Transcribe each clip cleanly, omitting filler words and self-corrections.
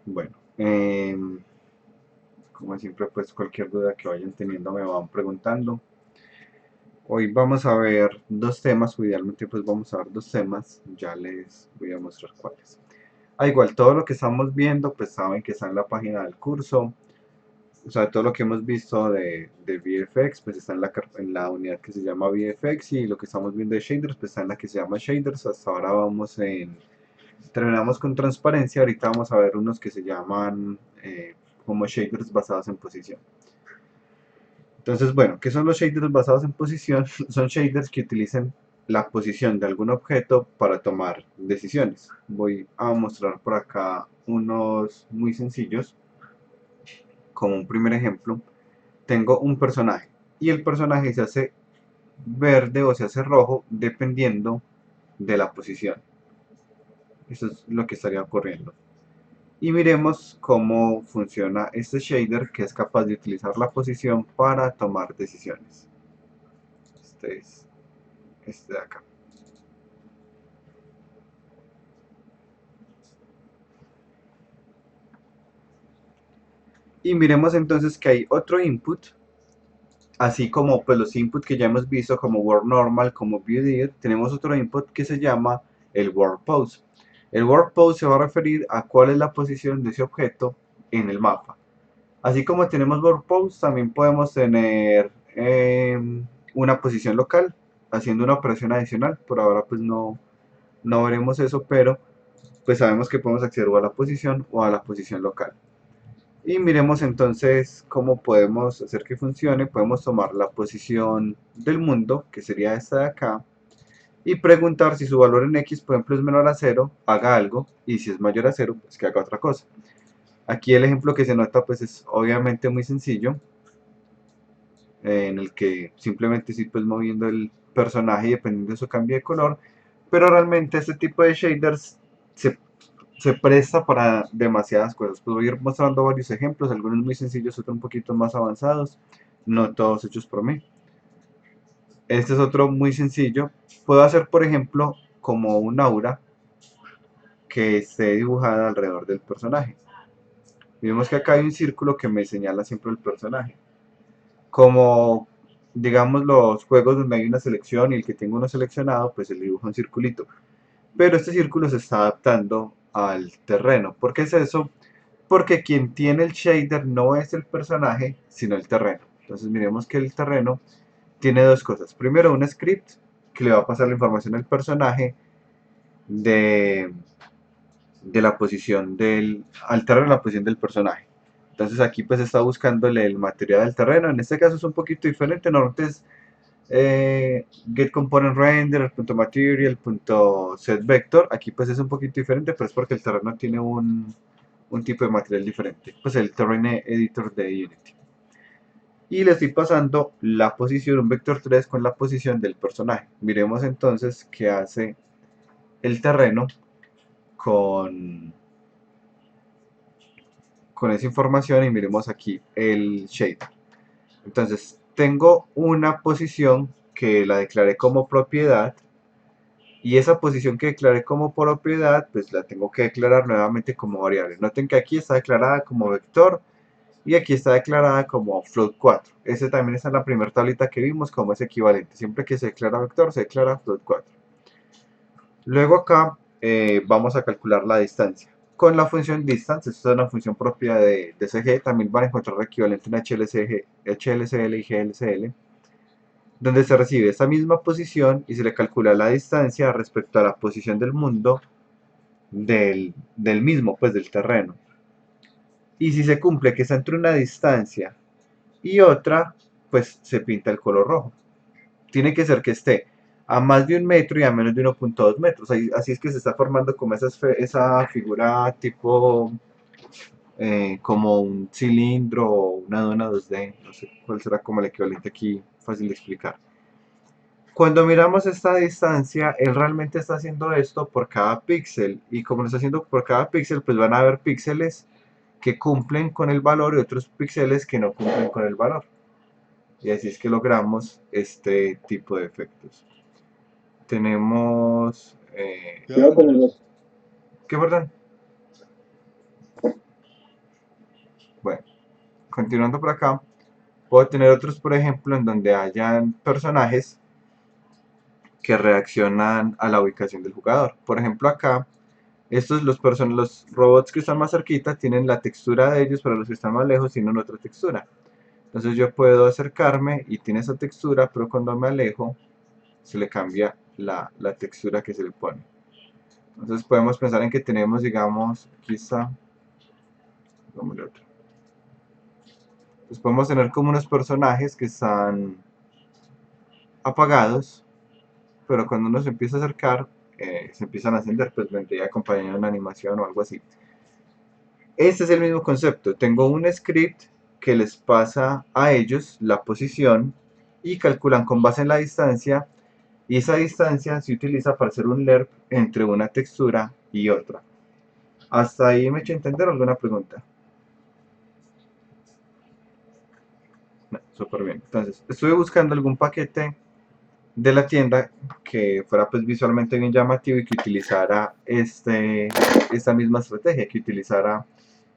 Bueno, como siempre, pues cualquier duda que vayan teniendo me van preguntando. Hoy vamos a ver dos temas, o idealmente pues vamos a ver dos temas, ya les voy a mostrar cuáles. Igual todo lo que estamos viendo pues saben que está en la página del curso, o sea, todo lo que hemos visto de VFX pues está en la unidad que se llama VFX, y lo que estamos viendo de shaders pues está en la que se llama shaders. Hasta ahora terminamos con transparencia, ahorita vamos a ver unos que se llaman como shaders basados en posición. Entonces, bueno, ¿qué son los shaders basados en posición? Son shaders que utilizan la posición de algún objeto para tomar decisiones. Voy a mostrar por acá unos muy sencillos. Como un primer ejemplo, tengo un personaje y el personaje se hace verde o se hace rojo dependiendo de la posición. Eso es lo que estaría ocurriendo. Y miremos cómo funciona este shader, que es capaz de utilizar la posición para tomar decisiones. Este es este de acá. Y miremos entonces que hay otro input, así como pues los inputs que ya hemos visto como World Normal, como View Dir, tenemos otro input que se llama el World Pose. El World Pose se va a referir a cuál es la posición de ese objeto en el mapa. Así como tenemos World Pose, también podemos tener una posición local, haciendo una operación adicional. Por ahora pues no veremos eso, pero pues sabemos que podemos acceder o a la posición o a la posición local. Y miremos entonces cómo podemos hacer que funcione. Podemos tomar la posición del mundo, que sería esta de acá, y preguntar si su valor en X, por ejemplo, es menor a cero, haga algo, y si es mayor a cero, pues que haga otra cosa. Aquí el ejemplo que se nota pues es obviamente muy sencillo, en el que simplemente estoy pues moviendo el personaje y dependiendo de su cambio de color, pero realmente este tipo de shaders se se presta para demasiadas cosas. Pues voy a ir mostrando varios ejemplos, algunos muy sencillos, otros un poquito más avanzados, no todos hechos por mí. Este es otro muy sencillo. Puedo hacer, por ejemplo, como un aura que esté dibujada alrededor del personaje. Vemos que acá hay un círculo que me señala siempre el personaje. Como, digamos, los juegos donde hay una selección y el que tengo uno seleccionado, pues el dibujo un circulito. Pero este círculo se está adaptando al terreno. ¿Por qué es eso? Porque quien tiene el shader no es el personaje, sino el terreno. Entonces miremos que el terreno tiene dos cosas. Primero, un script que le va a pasar la información al personaje de, de la posición al terreno, la posición del personaje. Entonces aquí pues está buscándole el material del terreno. En este caso es un poquito diferente. Normalmente es get component render, el punto material, punto set vector. Aquí pues es un poquito diferente, pero es porque el terreno tiene un tipo de material diferente, pues el terrain editor de Unity. Y le estoy pasando la posición, un vector 3 con la posición del personaje. Miremos entonces qué hace el terreno con, con esa información, y miremos aquí el shader. Entonces tengo una posición que la declaré como propiedad, y esa posición que declaré como propiedad pues la tengo que declarar nuevamente como variable. Noten que aquí está declarada como vector y aquí está declarada como float 4. Ese también está en la primera tablita que vimos como es equivalente. Siempre que se declara vector se declara float 4. Luego acá vamos a calcular la distancia con la función distance. Esta es una función propia de DCG. También van a encontrar el equivalente en HLCG, HLCL y GLCL, donde se recibe esa misma posición y se le calcula la distancia respecto a la posición del mundo del mismo, pues del terreno. Y si se cumple que está entre una distancia y otra, pues se pinta el color rojo. Tiene que ser que esté a más de 1 metro y a menos de 1,2 metros. Así es que se está formando como esa figura tipo como un cilindro o una dona 2D. No sé cuál será como el equivalente aquí, fácil de explicar. Cuando miramos esta distancia, él realmente está haciendo esto por cada píxel, y como lo está haciendo por cada píxel, pues van a haber píxeles que cumplen con el valor y otros píxeles que no cumplen con el valor. Y así es que logramos este tipo de efectos. Tenemos... Cuidado con el ¿Qué, perdón? continuando por acá, puedo tener otros, por ejemplo, en donde hayan personajes que reaccionan a la ubicación del jugador. Por ejemplo, acá, los robots que están más cerquita tienen la textura de ellos, pero los que están más lejos tienen otra textura. Entonces yo puedo acercarme y tiene esa textura, pero cuando me alejo se le cambia la textura que se le pone. Entonces podemos pensar en que tenemos, digamos, aquí está, pongámosle otro. Entonces podemos tener como unos personajes que están apagados, pero cuando uno se empieza a acercar, se empiezan a encender, pues vendría acompañado de una animación o algo así. Este es el mismo concepto. Tengo un script que les pasa a ellos la posición y calculan con base en la distancia, y esa distancia se utiliza para hacer un lerp entre una textura y otra. ¿Hasta ahí me he hecho entender alguna pregunta? No, súper bien. Entonces, estuve buscando algún paquete de la tienda que fuera pues visualmente bien llamativo y que utilizara esta misma estrategia, que utilizara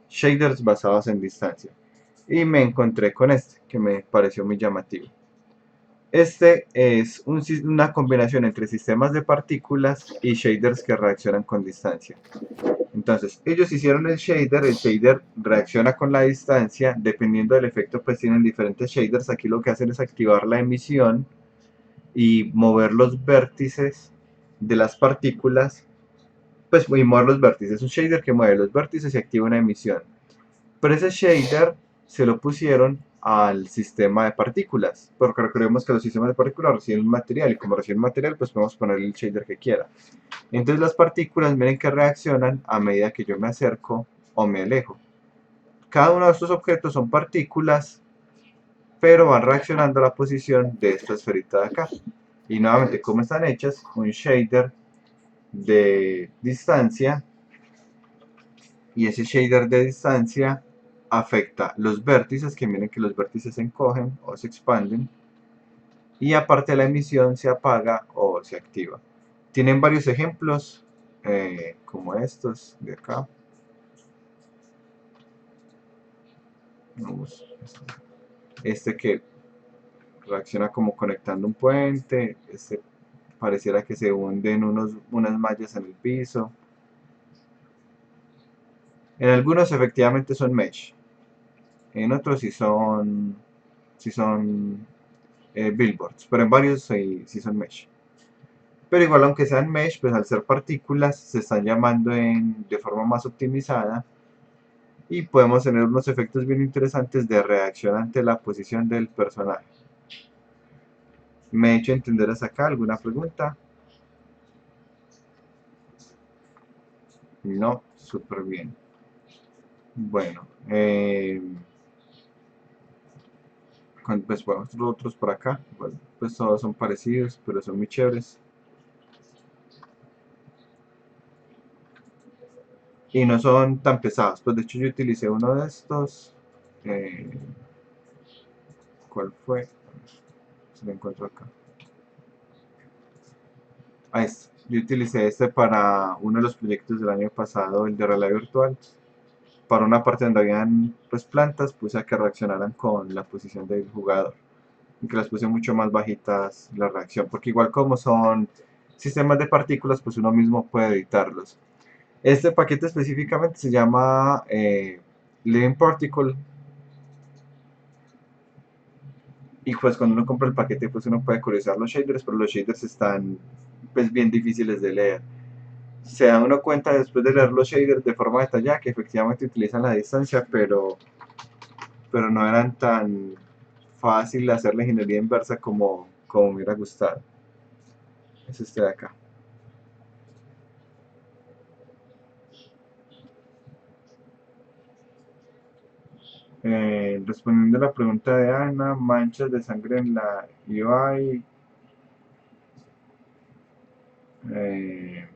shaders basados en distancia. Y me encontré con este, que me pareció muy llamativo. Este es una combinación entre sistemas de partículas y shaders que reaccionan con distancia. Entonces, ellos hicieron el shader reacciona con la distancia, dependiendo del efecto, pues tienen diferentes shaders. Aquí lo que hacen es activar la emisión y mover los vértices de las partículas, pues y mover los vértices. Es un shader que mueve los vértices y activa una emisión. Pero ese shader se lo pusieron al sistema de partículas, porque recordemos que los sistemas de partículas reciben material y como reciben material, pues podemos ponerle el shader que quiera. Entonces las partículas miren que reaccionan a medida que yo me acerco o me alejo. Cada uno de estos objetos son partículas, pero van reaccionando a la posición de esta esferita de acá. Y nuevamente, ¿cómo están hechas? Un shader de distancia, y ese shader de distancia afecta los vértices, que miren que los vértices se encogen o se expanden, y aparte la emisión se apaga o se activa. Tienen varios ejemplos, como estos de acá. Este que reacciona como conectando un puente, este pareciera que se hunden unas mallas en el piso. En algunos efectivamente son mesh, en otros sí son billboards, pero en varios sí son mesh. Pero igual aunque sean mesh, pues al ser partículas se están llamando de forma más optimizada y podemos tener unos efectos bien interesantes de reacción ante la posición del personaje. ¿Me he hecho entender hasta acá? ¿Alguna pregunta? No, súper bien. Bueno, pues bueno, otros por acá. Bueno, pues todos son parecidos, pero son muy chéveres. Y no son tan pesados. Pues de hecho yo utilicé uno de estos. eh, ¿Cuál fue? Se lo encuentro acá. Ahí está. Yo utilicé este para uno de los proyectos del año pasado, el de realidad virtual. Para una parte donde habían pues plantas, puse a que reaccionaran con la posición del jugador. Y que las puse mucho más bajitas la reacción. Porque igual como son sistemas de partículas, pues uno mismo puede editarlos. Este paquete específicamente se llama Living Particle. Y pues cuando uno compra el paquete, pues uno puede curiosear los shaders, pero los shaders están pues bien difíciles de leer. Se da uno cuenta después de leer los shaders de forma detallada que efectivamente utilizan la distancia, pero no eran tan fácil hacer la ingeniería inversa como me hubiera gustado. Es este de acá. Respondiendo a la pregunta de Ana, manchas de sangre en la UI. eh,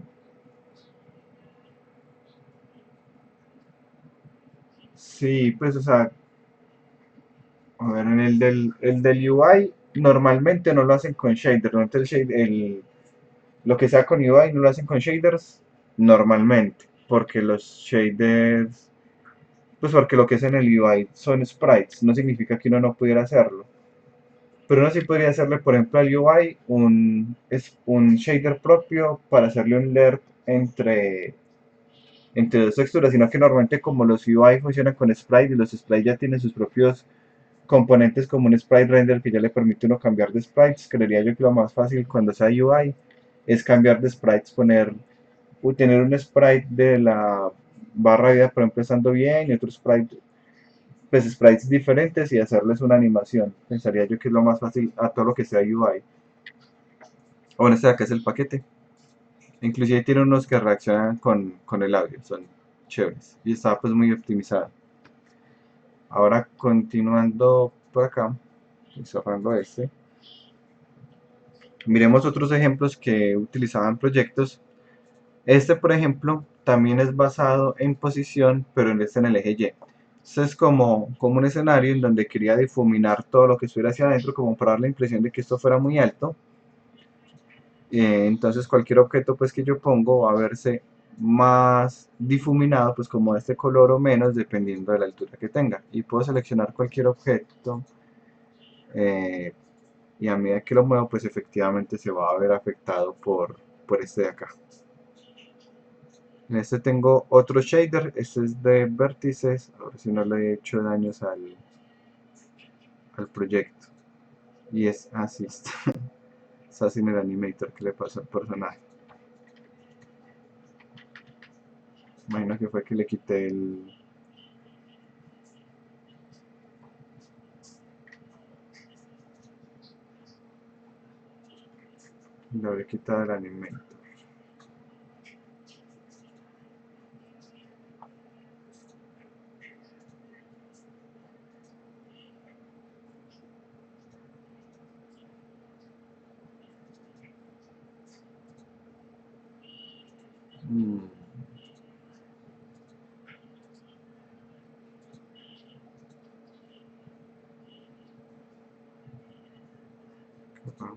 sí, pues o sea, a ver, en el del UI normalmente no lo hacen con shaders. Normalmente lo que sea con UI no lo hacen con shaders normalmente, porque los shaders Pues porque lo que es en el UI son sprites, no significa que uno no pudiera hacerlo. Pero uno sí podría hacerle, por ejemplo, al UI un shader propio para hacerle un lerp entre dos texturas, sino que normalmente como los UI funcionan con sprite y los sprites ya tienen sus propios componentes como un sprite render que ya le permite uno cambiar de sprites, creería yo que lo más fácil cuando sea UI es cambiar de sprites, tener un sprite de la barra de vida, por ejemplo, estando bien y otro sprite, pues sprites diferentes y hacerles una animación. Pensaría yo que es lo más fácil a todo lo que sea UI. O bueno, este de acá es el paquete. Inclusive tiene unos que reaccionan con el audio, son chéveres. Y está pues muy optimizado. Ahora continuando por acá y cerrando este. Miremos otros ejemplos que utilizaban proyectos. Este, por ejemplo, también es basado en posición, pero en el eje Y. Este es como un escenario en donde quería difuminar todo lo que estuviera hacia adentro, como para dar la impresión de que esto fuera muy alto. Entonces cualquier objeto pues que yo pongo va a verse más difuminado, pues como de este color o menos, dependiendo de la altura que tenga. Y puedo seleccionar cualquier objeto eh, y a medida que lo muevo, pues efectivamente se va a ver afectado por este de acá. En este tengo otro shader, este es de vértices, a ver si no le he hecho daños al proyecto. Y es así, está sin el animator que le pasó al personaje. Imagino que fue que le quité le habré quitado el animator. Mm, ajá.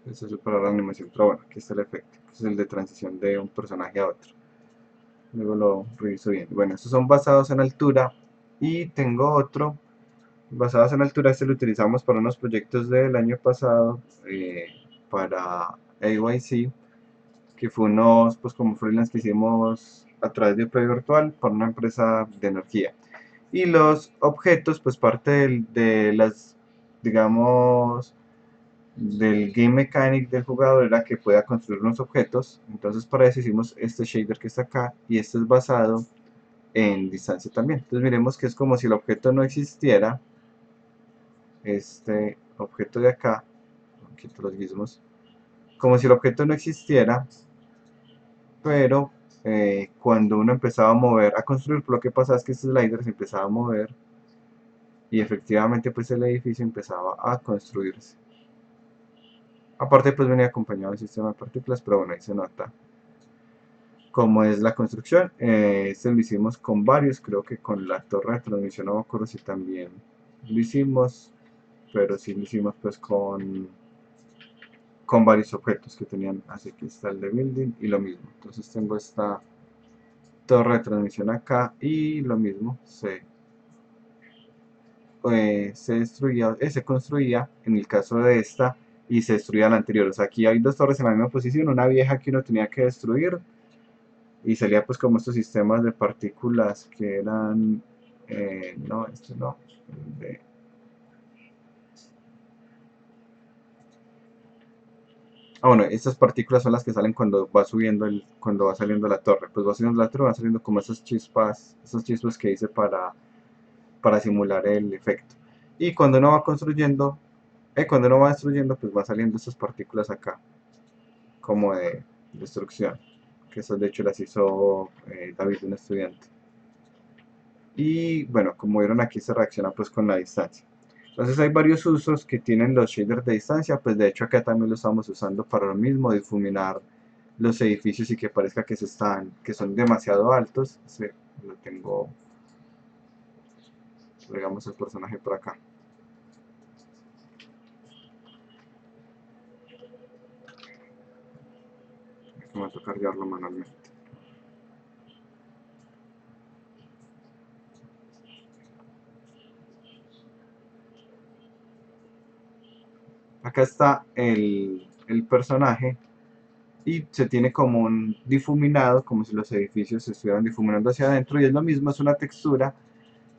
Eso es para la animación, pero bueno, aquí está el efecto. Es el de transición de un personaje a otro. Luego lo reviso bien. Bueno, estos son basados en altura. Y tengo otro basados en altura. Este lo utilizamos para unos proyectos del año pasado para AYC, que fue unos, pues como freelance que hicimos a través de UP Virtual para una empresa de energía. Y los objetos, pues parte de las, digamos, del game mechanic del jugador era que pueda construir unos objetos. Entonces para eso hicimos este shader que está acá y este es basado en distancia también. Entonces miremos que es como si el objeto no existiera. Este objeto de acá, quito los gizmos, como si el objeto no existiera, pero cuando uno empezaba a mover, a construir, lo que pasaba es que este slider se empezaba a mover y efectivamente pues el edificio empezaba a construirse. Aparte pues venía acompañado del sistema de partículas, pero bueno, ahí se nota cómo es la construcción. Este lo hicimos con varios, creo que con la torre de transmisión, no me acuerdo si también lo hicimos, pero sí lo hicimos pues con varios objetos que tenían, así que está el de building y lo mismo. Entonces tengo esta torre de transmisión acá y lo mismo, se destruía, se construía en el caso de esta y se destruía la anterior. O sea, aquí hay dos torres en la misma posición, una vieja que uno tenía que destruir y salía pues como estos sistemas de partículas que eran, no, este no, de, bueno, estas partículas son las que salen cuando va subiendo cuando va saliendo la torre. Pues va subiendo la torre, van saliendo como esas chispas que hice para simular el efecto. Y cuando uno va construyendo, cuando uno va destruyendo, pues va saliendo estas partículas acá, como de destrucción. Que eso de hecho las hizo David, un estudiante. Y bueno, como vieron aquí se reacciona pues con la distancia. Entonces hay varios usos que tienen los shaders de distancia, pues de hecho acá también lo estamos usando para lo mismo, difuminar los edificios y que parezca que son demasiado altos. Lo tengo, digamos, el personaje por acá. Me va a tocar cargarlo manualmente. Acá está el personaje y se tiene como un difuminado, como si los edificios se estuvieran difuminando hacia adentro, y es lo mismo, es una textura,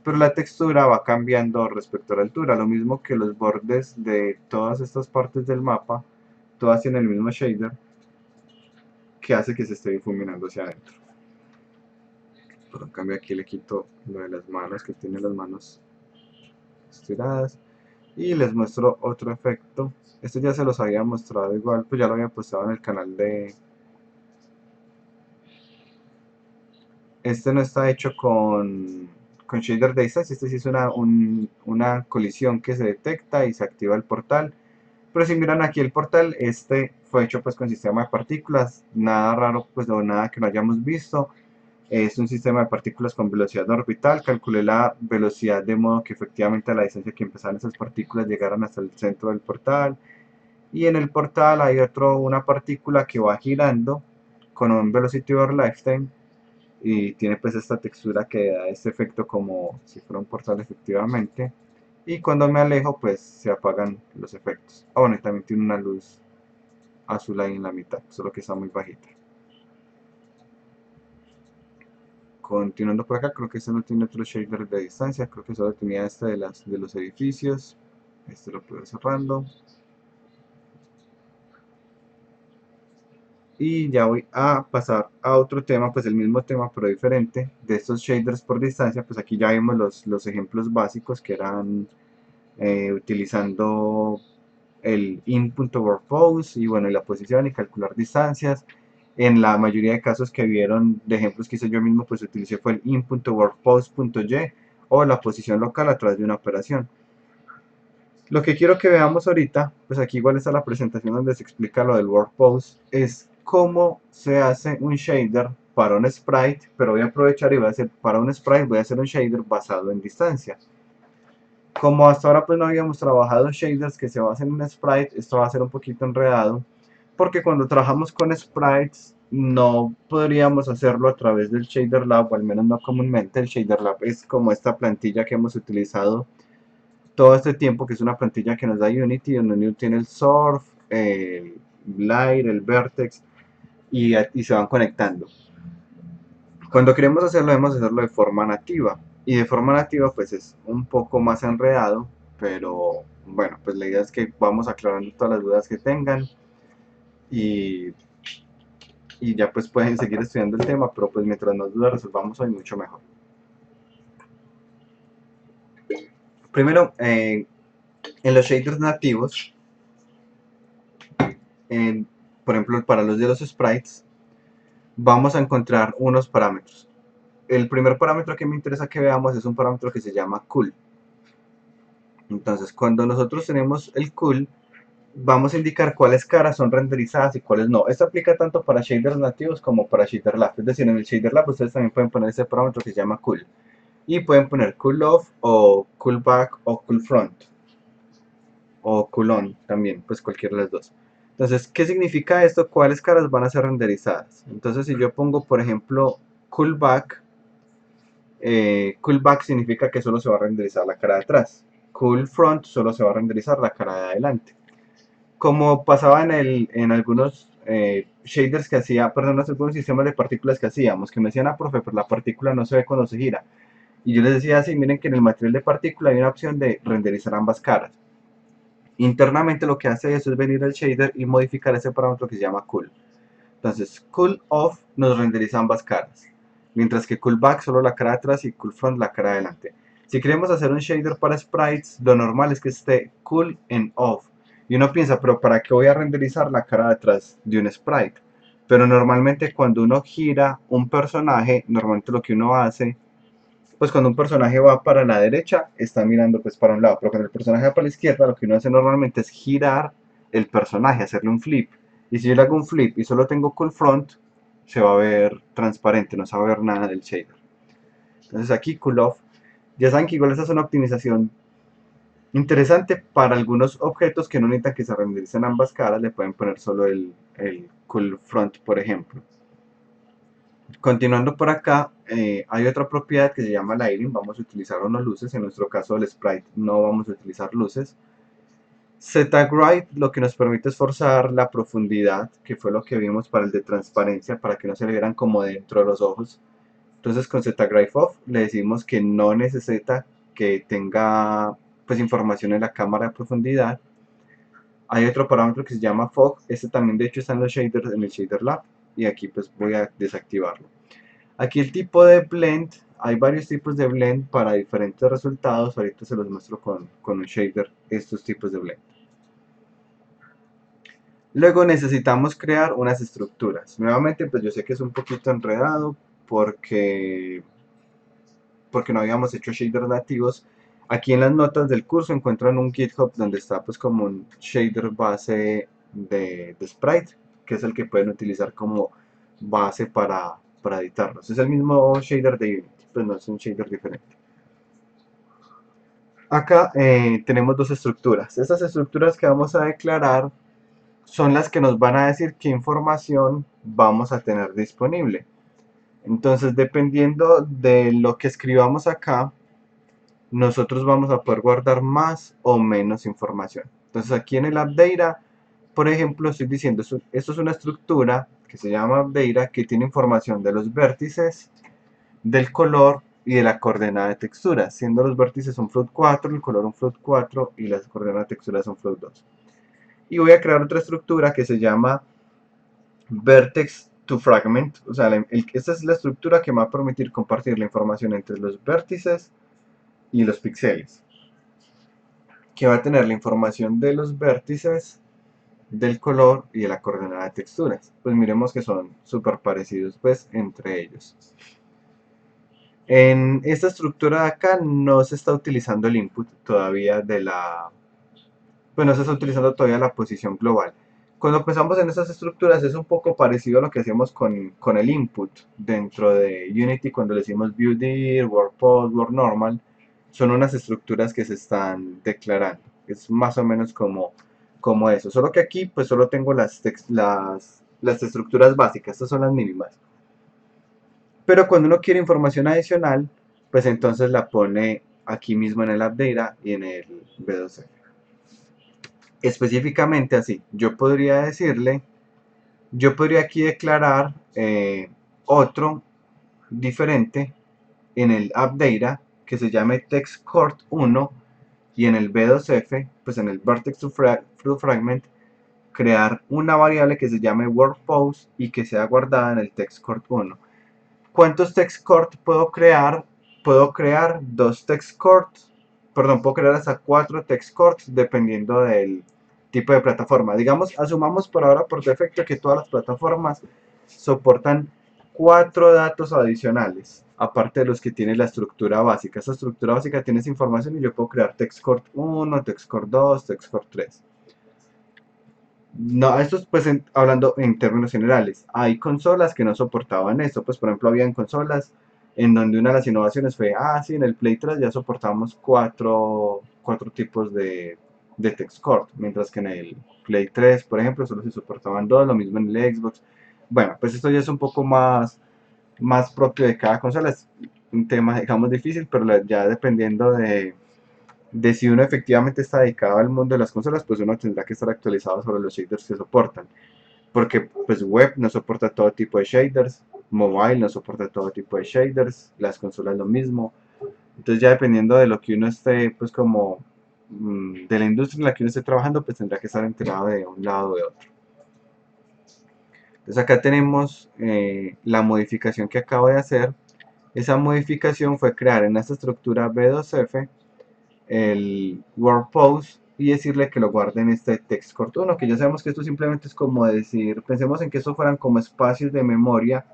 pero la textura va cambiando respecto a la altura, lo mismo que los bordes de todas estas partes del mapa, todas tienen el mismo shader que hace que se esté difuminando hacia adentro. Pero en cambio aquí le quito lo de las manos, que tiene las manos estiradas, y les muestro otro efecto. Este ya se los había mostrado igual, pues ya lo había postado en el canal de... Este no está hecho con shader de distancia, este sí es una colisión que se detecta y se activa el portal. Pero si miran aquí el portal, este fue hecho pues con sistema de partículas, nada raro pues o nada que no hayamos visto. Es un sistema de partículas con velocidad orbital, calculé la velocidad de modo que efectivamente a la distancia que empezaron esas partículas llegaran hasta el centro del portal. Y en el portal hay una partícula que va girando con un velocity over lifetime y tiene pues esta textura que da este efecto como si fuera un portal efectivamente. Y cuando me alejo pues se apagan los efectos. Ah, bueno, y también tiene una luz azul ahí en la mitad, solo que está muy bajita. Continuando por acá, creo que este no tiene otro shader de distancia, creo que solo tenía este de los edificios. Este lo puedo ir cerrando. Y ya voy a pasar a otro tema, pues el mismo tema pero diferente, de estos shaders por distancia. Pues aquí ya vimos los ejemplos básicos que eran utilizando el in.workPose y bueno, y la posición y calcular distancias. En la mayoría de casos que vieron de ejemplos que hice yo mismo, pues utilicé fue el in.workPose.y o la posición local a través de una operación. Lo que quiero que veamos ahorita, pues aquí igual está la presentación donde se explica lo del workPose, es cómo se hace un shader para un sprite, pero voy a aprovechar y voy a hacer para un sprite, voy a hacer un shader basado en distancia. Como hasta ahora pues no habíamos trabajado shaders que se basen en un sprite, esto va a ser un poquito enredado, porque cuando trabajamos con sprites no podríamos hacerlo a través del Shader Lab, o al menos no comúnmente. El Shader Lab es como esta plantilla que hemos utilizado todo este tiempo, que es una plantilla que nos da Unity, donde Unity tiene el Surf, el Light, el Vertex, y se van conectando. Cuando queremos hacerlo, debemos hacerlo de forma nativa. Y de forma nativa, pues es un poco más enredado, pero bueno, pues la idea es que vamos aclarando todas las dudas que tengan y, y ya pues pueden seguir estudiando el tema, pero pues mientras más dudas resolvamos hoy, mucho mejor. Primero, en los shaders nativos, por ejemplo, para los de los sprites, vamos a encontrar unos parámetros. El primer parámetro que me interesa que veamos es un parámetro que se llama cool. Entonces, cuando nosotros tenemos el cool, vamos a indicar cuáles caras son renderizadas y cuáles no. Esto aplica tanto para shaders nativos como para Shader Lab. Es decir, en el Shader Lab ustedes también pueden poner ese parámetro que se llama cool. Y pueden poner cool off o cool back o cool front. O cool on también, pues cualquiera de las dos. Entonces, ¿qué significa esto? ¿Cuáles caras van a ser renderizadas? Entonces, si yo pongo, por ejemplo, cool back significa que solo se va a renderizar la cara de atrás. Cool front solo se va a renderizar la cara de adelante. Como pasaba en algunos shaders que hacía, perdón, algunos sistemas de partículas que hacíamos, que me decían, ah, profe, pero la partícula no se ve cuando se gira. Y yo les decía así, miren que en el material de partícula hay una opción de renderizar ambas caras. Internamente lo que hace eso es venir al shader y modificar ese parámetro que se llama cool. Entonces, cool off nos renderiza ambas caras, mientras que cool back solo la cara de atrás y cool front la cara de adelante. Si queremos hacer un shader para sprites, lo normal es que esté cool en off. Y uno piensa, pero ¿para qué voy a renderizar la cara de atrás de un sprite? Pero normalmente cuando uno gira un personaje, normalmente lo que uno hace, pues cuando un personaje va para la derecha, está mirando pues para un lado, pero cuando el personaje va para la izquierda, lo que uno hace normalmente es girar el personaje, hacerle un flip. Y si yo le hago un flip y solo tengo cool front, se va a ver transparente, no se va a ver nada del shader. Entonces aquí cool off. Ya saben que igual esa es una optimización interesante para algunos objetos que no necesitan que se rendericen ambas caras, le pueden poner solo el cool front, por ejemplo. Continuando por acá, hay otra propiedad que se llama lighting. Vamos a utilizar unas luces. En nuestro caso del sprite no vamos a utilizar luces. ZGride lo que nos permite es forzar la profundidad, que fue lo que vimos para el de transparencia, para que no se le vieran como dentro de los ojos. Entonces con ZGride off le decimos que no necesita que tenga pues información en la cámara de profundidad. Hay otro parámetro que se llama fog. Este también de hecho está en los shaders, en el shader lab, y aquí pues voy a desactivarlo. Aquí el tipo de blend, hay varios tipos de blend para diferentes resultados. Ahorita se los muestro con un shader estos tipos de blend. Luego necesitamos crear unas estructuras. Nuevamente pues yo sé que es un poquito enredado porque no habíamos hecho shaders nativos. Aquí en las notas del curso encuentran un GitHub donde está pues como un shader base de sprite, que es el que pueden utilizar como base para editarlos. Es el mismo shader de Unity, pues no es un shader diferente. Acá tenemos dos estructuras. Estas estructuras que vamos a declarar son las que nos van a decir qué información vamos a tener disponible. Entonces, dependiendo de lo que escribamos acá, nosotros vamos a poder guardar más o menos información. Entonces aquí en el AppData, por ejemplo, estoy diciendo, esto es una estructura que se llama AppData que tiene información de los vértices, del color y de la coordenada de textura, siendo los vértices un float 4, el color un float 4 y las coordenadas de textura son float 2. Y voy a crear otra estructura que se llama vertex to fragment, o sea, esta es la estructura que me va a permitir compartir la información entre los vértices y los píxeles, que va a tener la información de los vértices, del color y de la coordenada de texturas. Pues miremos que son súper parecidos pues entre ellos. En esta estructura de acá no se está utilizando el input todavía de la... Pues no se está utilizando todavía la posición global. Cuando pensamos en estas estructuras es un poco parecido a lo que hacemos con el input dentro de Unity cuando le decimos viewDir, worldPose, worldNormal. Son unas estructuras que se están declarando. Es más o menos como eso. Solo que aquí pues solo tengo las estructuras básicas. Estas son las mínimas. Pero cuando uno quiere información adicional, pues entonces la pone aquí mismo en el AppData y en el B2C. Específicamente así, yo podría decirle, yo podría aquí declarar otro diferente en el AppData que se llame TextCourt1 y en el B2F, pues en el Vertex to Fragment, crear una variable que se llame WordPose y que sea guardada en el TextCourt1. ¿Cuántos TextCourt puedo crear? Puedo crear dos TextCourt, perdón, puedo crear hasta 4 TextCourt dependiendo del tipo de plataforma. Digamos, asumamos por ahora por defecto que todas las plataformas soportan 4 datos adicionales, aparte de los que tiene la estructura básica. Esta estructura básica tiene esa información y yo puedo crear TextCourt 1, TextCourt 2, TextCourt 3. No, esto es pues hablando en términos generales. Hay consolas que no soportaban esto, pues por ejemplo habían consolas en donde una de las innovaciones fue, sí, en el Play 3 ya soportamos cuatro tipos de TextCourt, mientras que en el Play 3, por ejemplo, solo se soportaban dos, lo mismo en el Xbox. Bueno, pues esto ya es un poco más propio de cada consola, es un tema, digamos, difícil, pero ya dependiendo de si uno efectivamente está dedicado al mundo de las consolas, pues uno tendrá que estar actualizado sobre los shaders que soportan. Porque pues web no soporta todo tipo de shaders, mobile no soporta todo tipo de shaders, las consolas lo mismo. Entonces ya dependiendo de lo que uno esté, pues como de la industria en la que uno esté trabajando, pues tendrá que estar enterado de un lado o de otro. Entonces acá tenemos la modificación que acabo de hacer. Esa modificación fue crear en esta estructura B2F el WordPose y decirle que lo guarde en este TextCourt1, que ya sabemos que esto simplemente es como decir, pensemos en que estos fueran como espacios de memoria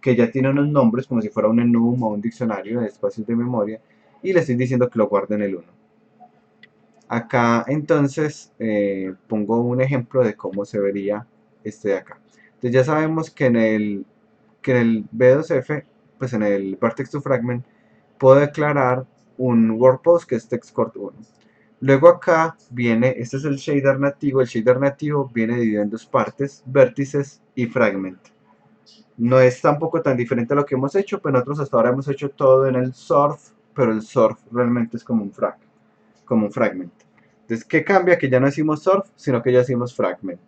que ya tienen unos nombres, como si fuera un enum o un diccionario de espacios de memoria, y le estoy diciendo que lo guarde en el 1. Acá entonces pongo un ejemplo de cómo se vería este de acá. Entonces ya sabemos que en el B2F, pues en el Vertex to Fragment, puedo declarar un World Pose que es TextCort 1. Luego acá viene, este es el shader nativo viene dividido en dos partes, vértices y fragment. No es tampoco tan diferente a lo que hemos hecho, pero nosotros hasta ahora hemos hecho todo en el surf, pero el surf realmente es como un fragment. Entonces, ¿qué cambia? Que ya no decimos surf, sino que ya decimos fragment.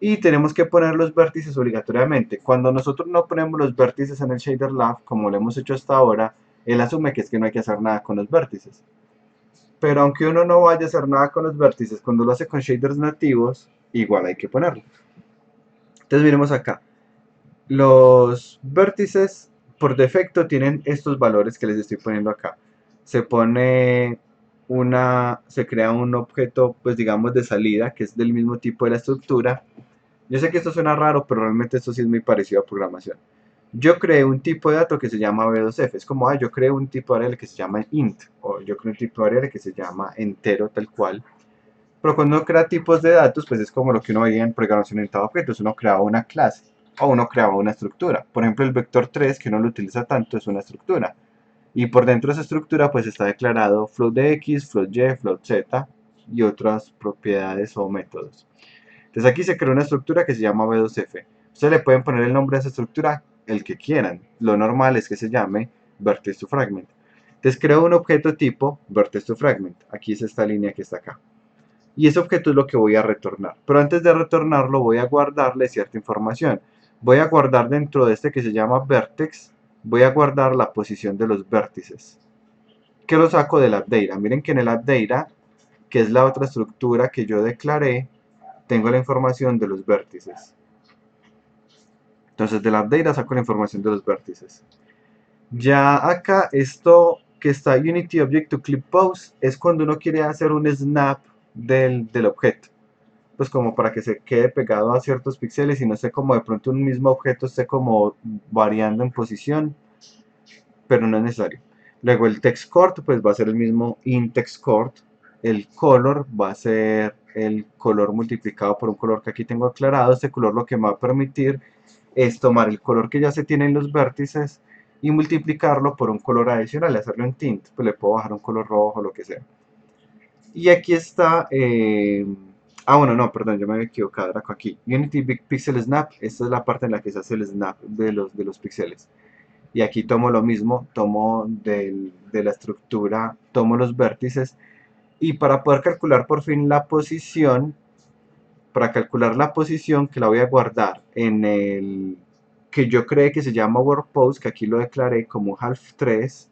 Y tenemos que poner los vértices obligatoriamente. Cuando nosotros no ponemos los vértices en el shader lab, como lo hemos hecho hasta ahora, él asume que es que no hay que hacer nada con los vértices. Pero aunque uno no vaya a hacer nada con los vértices, cuando lo hace con shaders nativos, igual hay que ponerlo. Entonces miremos acá. Los vértices por defecto tienen estos valores que les estoy poniendo acá. Se crea un objeto, pues digamos, de salida, que es del mismo tipo de la estructura. Yo sé que esto suena raro, pero realmente esto sí es muy parecido a programación. Yo creé un tipo de dato que se llama B2F. Es como, yo creé un tipo de variable que se llama int. O yo creé un tipo de variable que se llama entero, tal cual. Pero cuando uno crea tipos de datos, pues es como lo que uno veía en programación orientada a objetos. Uno creaba una clase o uno creaba una estructura. Por ejemplo, el vector 3, que no lo utiliza tanto, es una estructura. Y por dentro de esa estructura, pues está declarado float de x, float y, float z y otras propiedades o métodos. Entonces aquí se creó una estructura que se llama B2F. Ustedes le pueden poner el nombre de esa estructura el que quieran. Lo normal es que se llame vertex to fragment. Entonces creo un objeto tipo vertex to fragment. Aquí es esta línea que está acá. Y ese objeto es lo que voy a retornar. Pero antes de retornarlo voy a guardarle cierta información. Voy a guardar dentro de este que se llama vertex, voy a guardar la posición de los vértices. ¿Qué lo saco del AppData? Miren que en el AppData, que es la otra estructura que yo declaré, tengo la información de los vértices. Entonces del AppData saco la información de los vértices. Ya acá esto que está Unity Object to Clip Pose es cuando uno quiere hacer un snap del objeto. Pues como para que se quede pegado a ciertos píxeles y no sé cómo de pronto un mismo objeto esté como variando en posición, pero no es necesario. Luego el TextCort pues va a ser el mismo inTextCort. El color va a ser el color multiplicado por un color que aquí tengo aclarado. Este color lo que me va a permitir es tomar el color que ya se tiene en los vértices y multiplicarlo por un color adicional, hacerlo en tint, pues le puedo bajar un color rojo o lo que sea. Y aquí está, bueno, no, perdón, yo me había equivocado, era aquí. Unity Big Pixel Snap, esta es la parte en la que se hace el snap de los píxeles. Y aquí tomo lo mismo, tomo de la estructura, tomo los vértices y para poder calcular por fin la posición, para calcular la posición que la voy a guardar en el que yo creé que se llama World Pose, que aquí lo declaré como half 3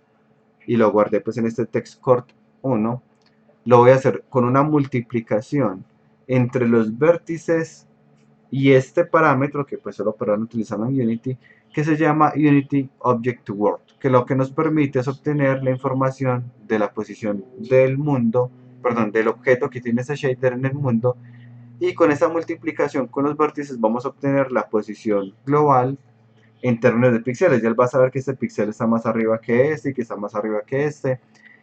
y lo guardé pues en este TextCort 1, lo voy a hacer con una multiplicación entre los vértices y este parámetro que pues solo podrán utilizarlo en Unity, que se llama Unity Object to World, que lo que nos permite es obtener la información de la posición del mundo, perdón, del objeto que tiene ese shader en el mundo, y con esa multiplicación con los vértices vamos a obtener la posición global en términos de píxeles. Ya él va a saber que este píxel está más arriba que este y que está más arriba que este,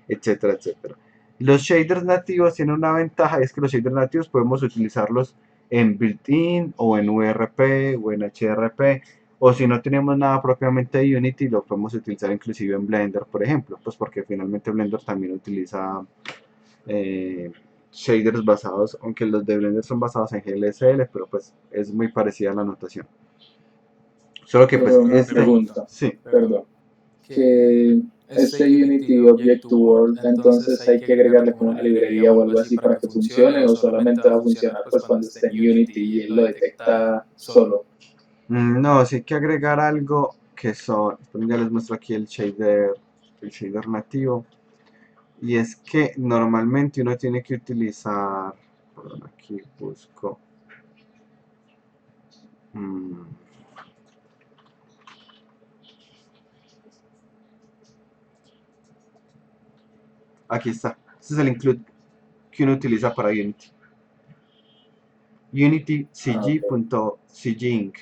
etcétera, etcétera. Los shaders nativos tienen una ventaja, es que los shaders nativos podemos utilizarlos en built-in o en URP o en HRP, o si no tenemos nada propiamente de Unity, lo podemos utilizar inclusive en Blender, por ejemplo, pues porque finalmente Blender también utiliza eh, shaders basados, aunque los de Blender son basados en GLSL, pero pues es muy parecida a la notación. Solo que pues Pero una pregunta, sí, perdón, que este Unity Object to World, entonces hay que agregarle como una librería o algo así para que funcione, o solamente va a funcionar pues cuando esté en Unity y él lo detecta solo. No, sí hay que agregar algo que son, ya les muestro aquí el shader nativo, y es que normalmente uno tiene que utilizar, perdón, aquí busco, mm, aquí está, este es el include que uno utiliza para Unity, Ah, ok. unitycg.cginc,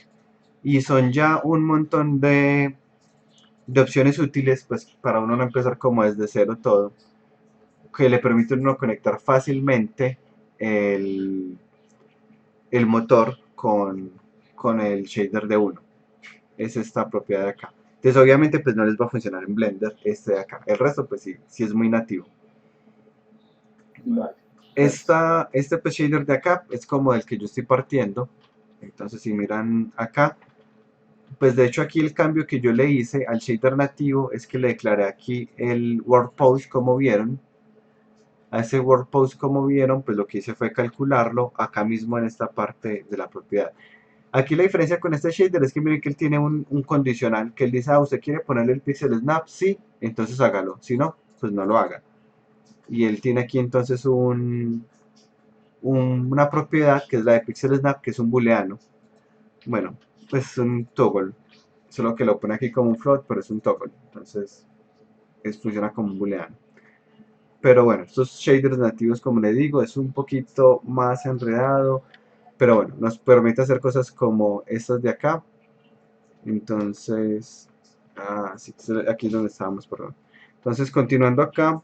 y son ya un montón de opciones útiles pues para uno no empezar como desde cero todo, que le permiten a uno conectar fácilmente el, el motor con, con el shader de uno. Es esta propiedad de acá. Entonces obviamente pues no les va a funcionar en Blender este de acá. El resto pues sí, sí es muy nativo. Vale. Este pues, shader de acá es como el que yo estoy partiendo. Entonces si miran acá, pues de hecho aquí el cambio que yo le hice al shader nativo es que le declaré aquí el world pose como vieron. A ese world pose como vieron, pues lo que hice fue calcularlo acá mismo en esta parte de la propiedad. Aquí la diferencia con este shader es que miren que él tiene un condicional que él dice, ah, usted quiere ponerle el pixel snap, sí, entonces hágalo, si no, pues no lo haga. Y él tiene aquí entonces una propiedad que es la de pixel snap, que es un booleano. Bueno, pues es un toggle, solo que lo pone aquí como un float, pero es un toggle, entonces funciona como un booleano. Pero bueno, estos shaders nativos, como le digo, es un poquito más enredado, pero bueno, nos permite hacer cosas como estas de acá. Entonces, sí, aquí es donde estábamos, perdón. Entonces, continuando acá,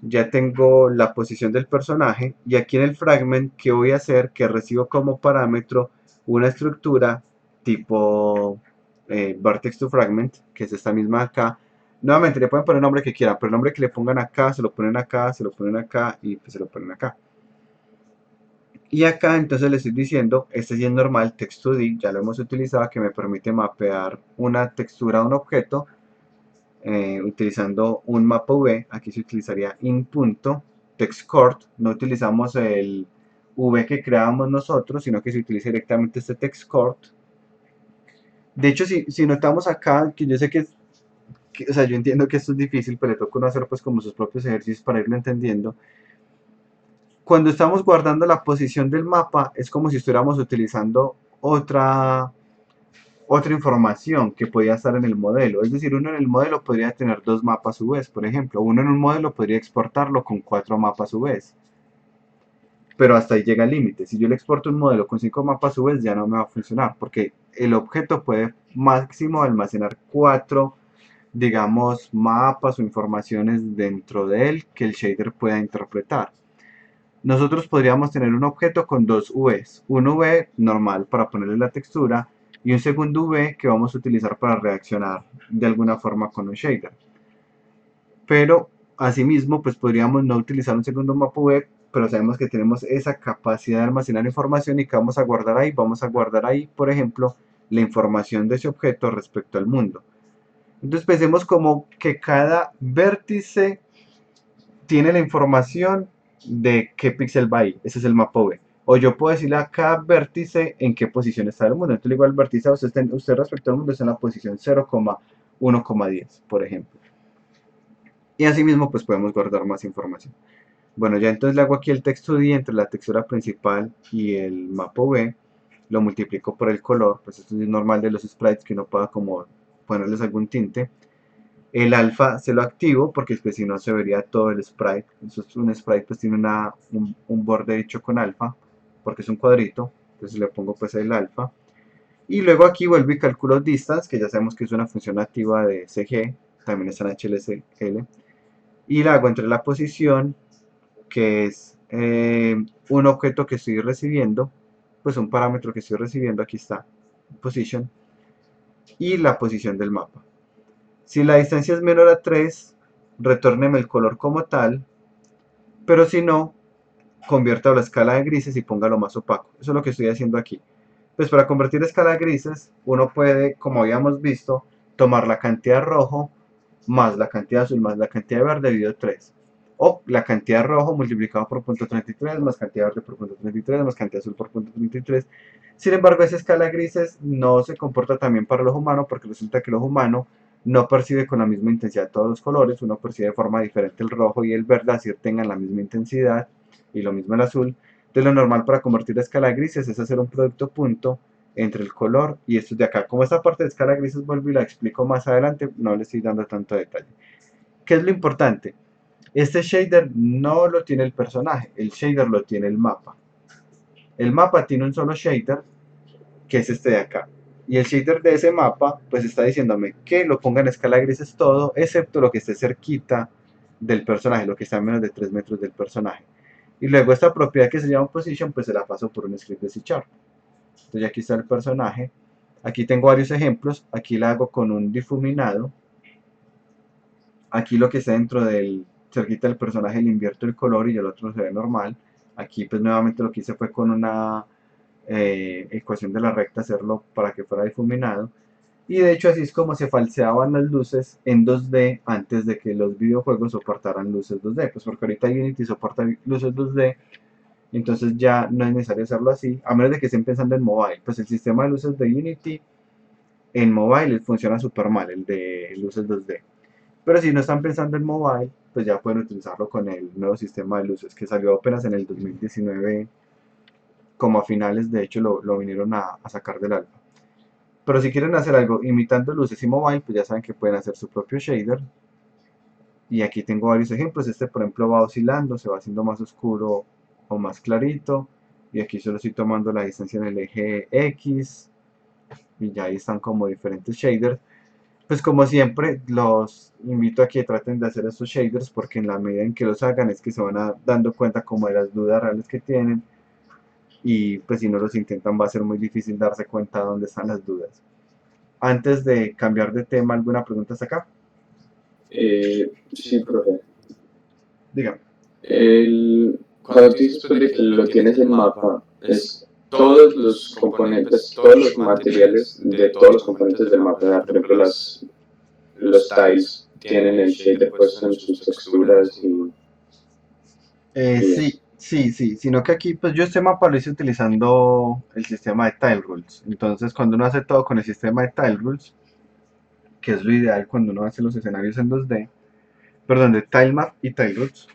ya tengo la posición del personaje y aquí en el fragment, ¿qué voy a hacer? Que recibo como parámetro una estructura tipo vertex to fragment, que es esta misma acá. Nuevamente, le pueden poner el nombre que quieran, pero el nombre que le pongan acá, se lo ponen acá, se lo ponen acá y pues se lo ponen acá. Y acá entonces le estoy diciendo, este sí es normal, text2D, ya lo hemos utilizado, que me permite mapear una textura a un objeto utilizando un mapa V. Aquí se utilizaría in.textCoord, no utilizamos el V que creábamos nosotros, sino que se utiliza directamente este textCoord. De hecho, si notamos acá, que yo sé o sea, yo entiendo que esto es difícil, pero le toca uno hacer pues como sus propios ejercicios para irlo entendiendo. Cuando estamos guardando la posición del mapa, es como si estuviéramos utilizando otra información que podía estar en el modelo. Es decir, uno en el modelo podría tener dos mapas a su vez, por ejemplo. Uno en un modelo podría exportarlo con cuatro mapas a su vez. Pero hasta ahí llega el límite. Si yo le exporto un modelo con cinco mapas a su vez, ya no me va a funcionar, porque el objeto puede máximo almacenar cuatro, digamos, mapas o informaciones dentro de él que el shader pueda interpretar. Nosotros podríamos tener un objeto con dos UVs, un UV normal para ponerle la textura y un segundo UV que vamos a utilizar para reaccionar de alguna forma con un shader. Pero asimismo, pues podríamos no utilizar un segundo mapa UV, pero sabemos que tenemos esa capacidad de almacenar información y que vamos a guardar ahí. Vamos a guardar ahí, por ejemplo, la información de ese objeto respecto al mundo. Entonces pensemos como que cada vértice tiene la información de qué píxel va ahí. Ese es el mapa V. O yo puedo decirle a cada vértice en qué posición está el mundo. Entonces le digo al vértice, usted respecto al mundo está en la posición 0,1,10, por ejemplo. Y asimismo, pues podemos guardar más información. Bueno, ya entonces le hago aquí el texto-D entre la textura principal y el mapa V. Lo multiplico por el color, pues esto es normal de los sprites que uno pueda como ponerles algún tinte. El alfa se lo activo porque pues, si no se vería todo el sprite. Eso es un sprite pues tiene un borde hecho con alfa porque es un cuadrito. Entonces le pongo pues el alfa. Y luego aquí vuelvo y calculo distance, que ya sabemos que es una función nativa de CG. También está en HLSL. Y la hago entre la posición, que es un objeto que estoy recibiendo. Pues un parámetro que estoy recibiendo, aquí está, position. Y la posición del mapa. Si la distancia es menor a 3, retórneme el color como tal, pero si no, convierta la escala de grises y póngalo más opaco. Eso es lo que estoy haciendo aquí. Pues para convertir escala de grises, uno puede, como habíamos visto, tomar la cantidad de rojo más la cantidad azul más la cantidad de verde dividido 3. O la cantidad de rojo multiplicado por punto 33 más cantidad de verde por punto 33 más cantidad azul por punto 33. Sin embargo, esa escala de grises no se comporta también para el ojo humano porque resulta que el ojo humano no percibe con la misma intensidad todos los colores, uno percibe de forma diferente el rojo y el verde, así tengan la misma intensidad y lo mismo el azul. Entonces lo normal para convertir la escala de grises es hacer un producto punto entre el color y esto de acá. Como esta parte de escala de grises vuelvo y la explico más adelante, no le estoy dando tanto detalle. ¿Qué es lo importante? Este shader no lo tiene el personaje, el shader lo tiene el mapa. El mapa tiene un solo shader, que es este de acá. Y el shader de ese mapa, pues está diciéndome que lo ponga en escala de grises todo, excepto lo que esté cerquita del personaje, lo que está a menos de 3 metros del personaje. Y luego esta propiedad que se llama position, pues se la paso por un script de C#. Entonces aquí está el personaje. Aquí tengo varios ejemplos. Aquí la hago con un difuminado. Aquí lo que está dentro del cerquita del personaje le invierto el color y el otro se ve normal. Aquí pues nuevamente lo que hice fue con una ecuación de la recta hacerlo para que fuera difuminado. Y de hecho así es como se falseaban las luces en 2D antes de que los videojuegos soportaran luces 2D. Pues porque ahorita Unity soporta luces 2D, entonces ya no es necesario hacerlo así, a menos de que estén pensando en mobile. Pues el sistema de luces de Unity en mobile funciona súper mal, el de luces 2D. Pero si no están pensando en mobile, pues ya pueden utilizarlo con el nuevo sistema de luces que salió apenas en el 2019, como a finales, de hecho lo vinieron a sacar del alfa. Pero si quieren hacer algo imitando luces y mobile, pues ya saben que pueden hacer su propio shader. Y aquí tengo varios ejemplos. Este, por ejemplo, va oscilando, se va haciendo más oscuro o más clarito. Y aquí solo estoy tomando la distancia en el eje X. Y ya ahí están como diferentes shaders. Pues como siempre, los invito a que traten de hacer estos shaders porque en la medida en que los hagan es que se van dando cuenta como de las dudas reales que tienen. Y pues si no los intentan va a ser muy difícil darse cuenta de dónde están las dudas. Antes de cambiar de tema, ¿alguna pregunta hasta acá? Sí, profe. Dígame. Cuando tú dices pues, de que lo tienes en mapa, es todos los componentes, todos los materiales de todos los componentes del mapa. O sea, por ejemplo, los tiles tienen el shader puesto en sus texturas y eso. Sí, sí, sí, sino que aquí pues yo este mapa lo hice utilizando el sistema de Tile Rules. Entonces cuando uno hace todo con el sistema de Tile Rules, que es lo ideal cuando uno hace los escenarios en 2D, perdón, de Tilemap y Tile Rules,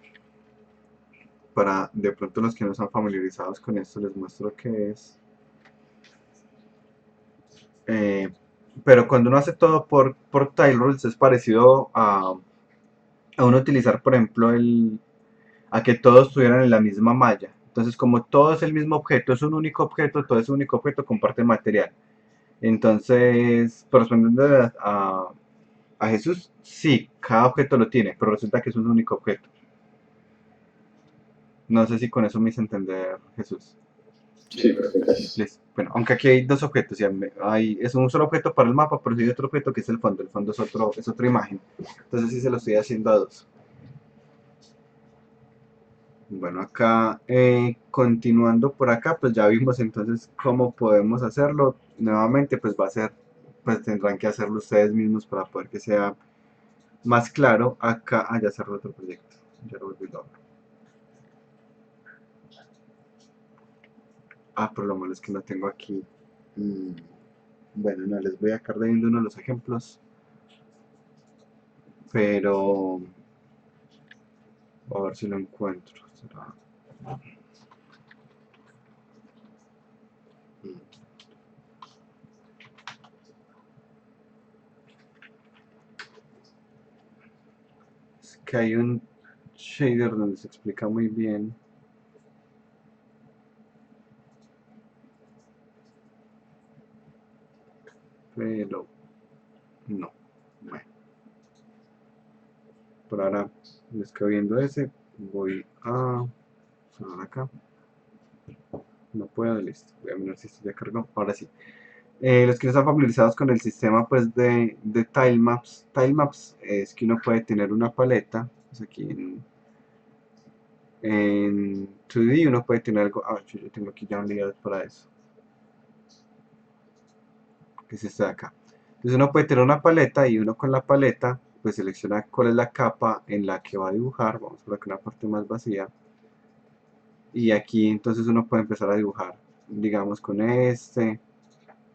para de pronto los que no están familiarizados con esto les muestro qué es. Eh, pero cuando uno hace todo por Tile Rules es parecido a uno utilizar por ejemplo a que todos estuvieran en la misma malla. Entonces, como todo es el mismo objeto, es un único objeto, todo es un único objeto, comparte material. Entonces, pues, respondiendo a Jesús, sí, cada objeto lo tiene, pero resulta que es un único objeto. No sé si con eso me hice entender, Jesús. Sí, profe, gracias. Listo. Bueno, aunque aquí hay dos objetos, es un solo objeto para el mapa, pero sí hay otro objeto que es el fondo. El fondo es otra imagen. Entonces sí se lo estoy haciendo a dos. Bueno, acá continuando por acá, pues ya vimos entonces cómo podemos hacerlo. Nuevamente, pues va a ser, pues tendrán que hacerlo ustedes mismos para poder que sea más claro. Acá, ya cerró otro proyecto. Ya lo volví loco. Pero lo malo es que no tengo aquí. mm, bueno, no les voy a dejar de viendo uno de los ejemplos, pero a ver si lo encuentro. ¿Será? Mm, Es que hay un shader donde se explica muy bien, pero no. Bueno, por ahora les quedo viendo ese. Voy a cerrar acá. No puedo, listo. Voy a mirar si esto ya cargó. Ahora sí. Los que no están familiarizados con el sistema pues de tilemaps. Tilemaps es que uno puede tener una paleta. Pues aquí en 2D uno puede tener algo. Yo tengo aquí ya un layout para eso. Que es este de acá. Entonces uno puede tener una paleta y uno con la paleta pues selecciona cuál es la capa en la que va a dibujar. Vamos por acá una parte más vacía. Y aquí entonces uno puede empezar a dibujar, digamos con este,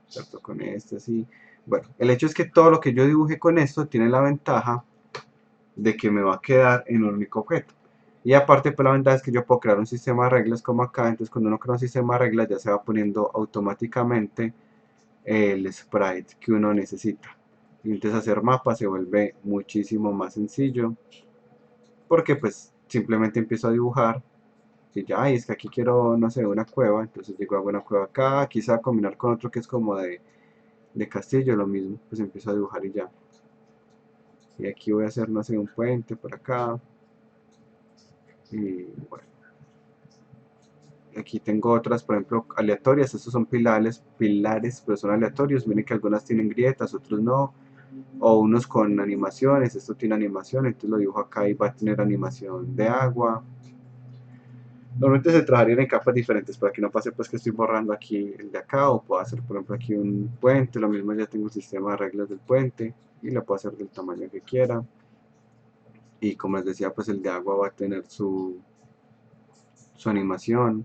¿cierto? Con este, así. Bueno, el hecho es que todo lo que yo dibuje con esto tiene la ventaja de que me va a quedar en un único objeto. Y aparte, pues la ventaja es que yo puedo crear un sistema de reglas como acá, entonces cuando uno crea un sistema de reglas ya se va poniendo automáticamente el sprite que uno necesita. Y entonces hacer mapas se vuelve muchísimo más sencillo, porque pues simplemente empiezo a dibujar y ya, y es que aquí quiero, no sé, una cueva, entonces digo, hago una cueva acá, quizá combinar con otro que es como de castillo, lo mismo, pues empiezo a dibujar y ya. Y aquí voy a hacer, no sé, un puente por acá, y bueno, Aquí tengo otras, por ejemplo, aleatorias. Estos son pilares, pero son aleatorios. Miren que algunas tienen grietas, otros no. O unos con animaciones. Esto tiene animación, entonces lo dibujo acá y va a tener animación de agua. Normalmente se trabajarían en capas diferentes para que no pase pues que estoy borrando aquí el de acá, o puedo hacer por ejemplo aquí un puente. Lo mismo, ya tengo un sistema de reglas del puente y lo puedo hacer del tamaño que quiera. Y como les decía, pues el de agua va a tener su animación,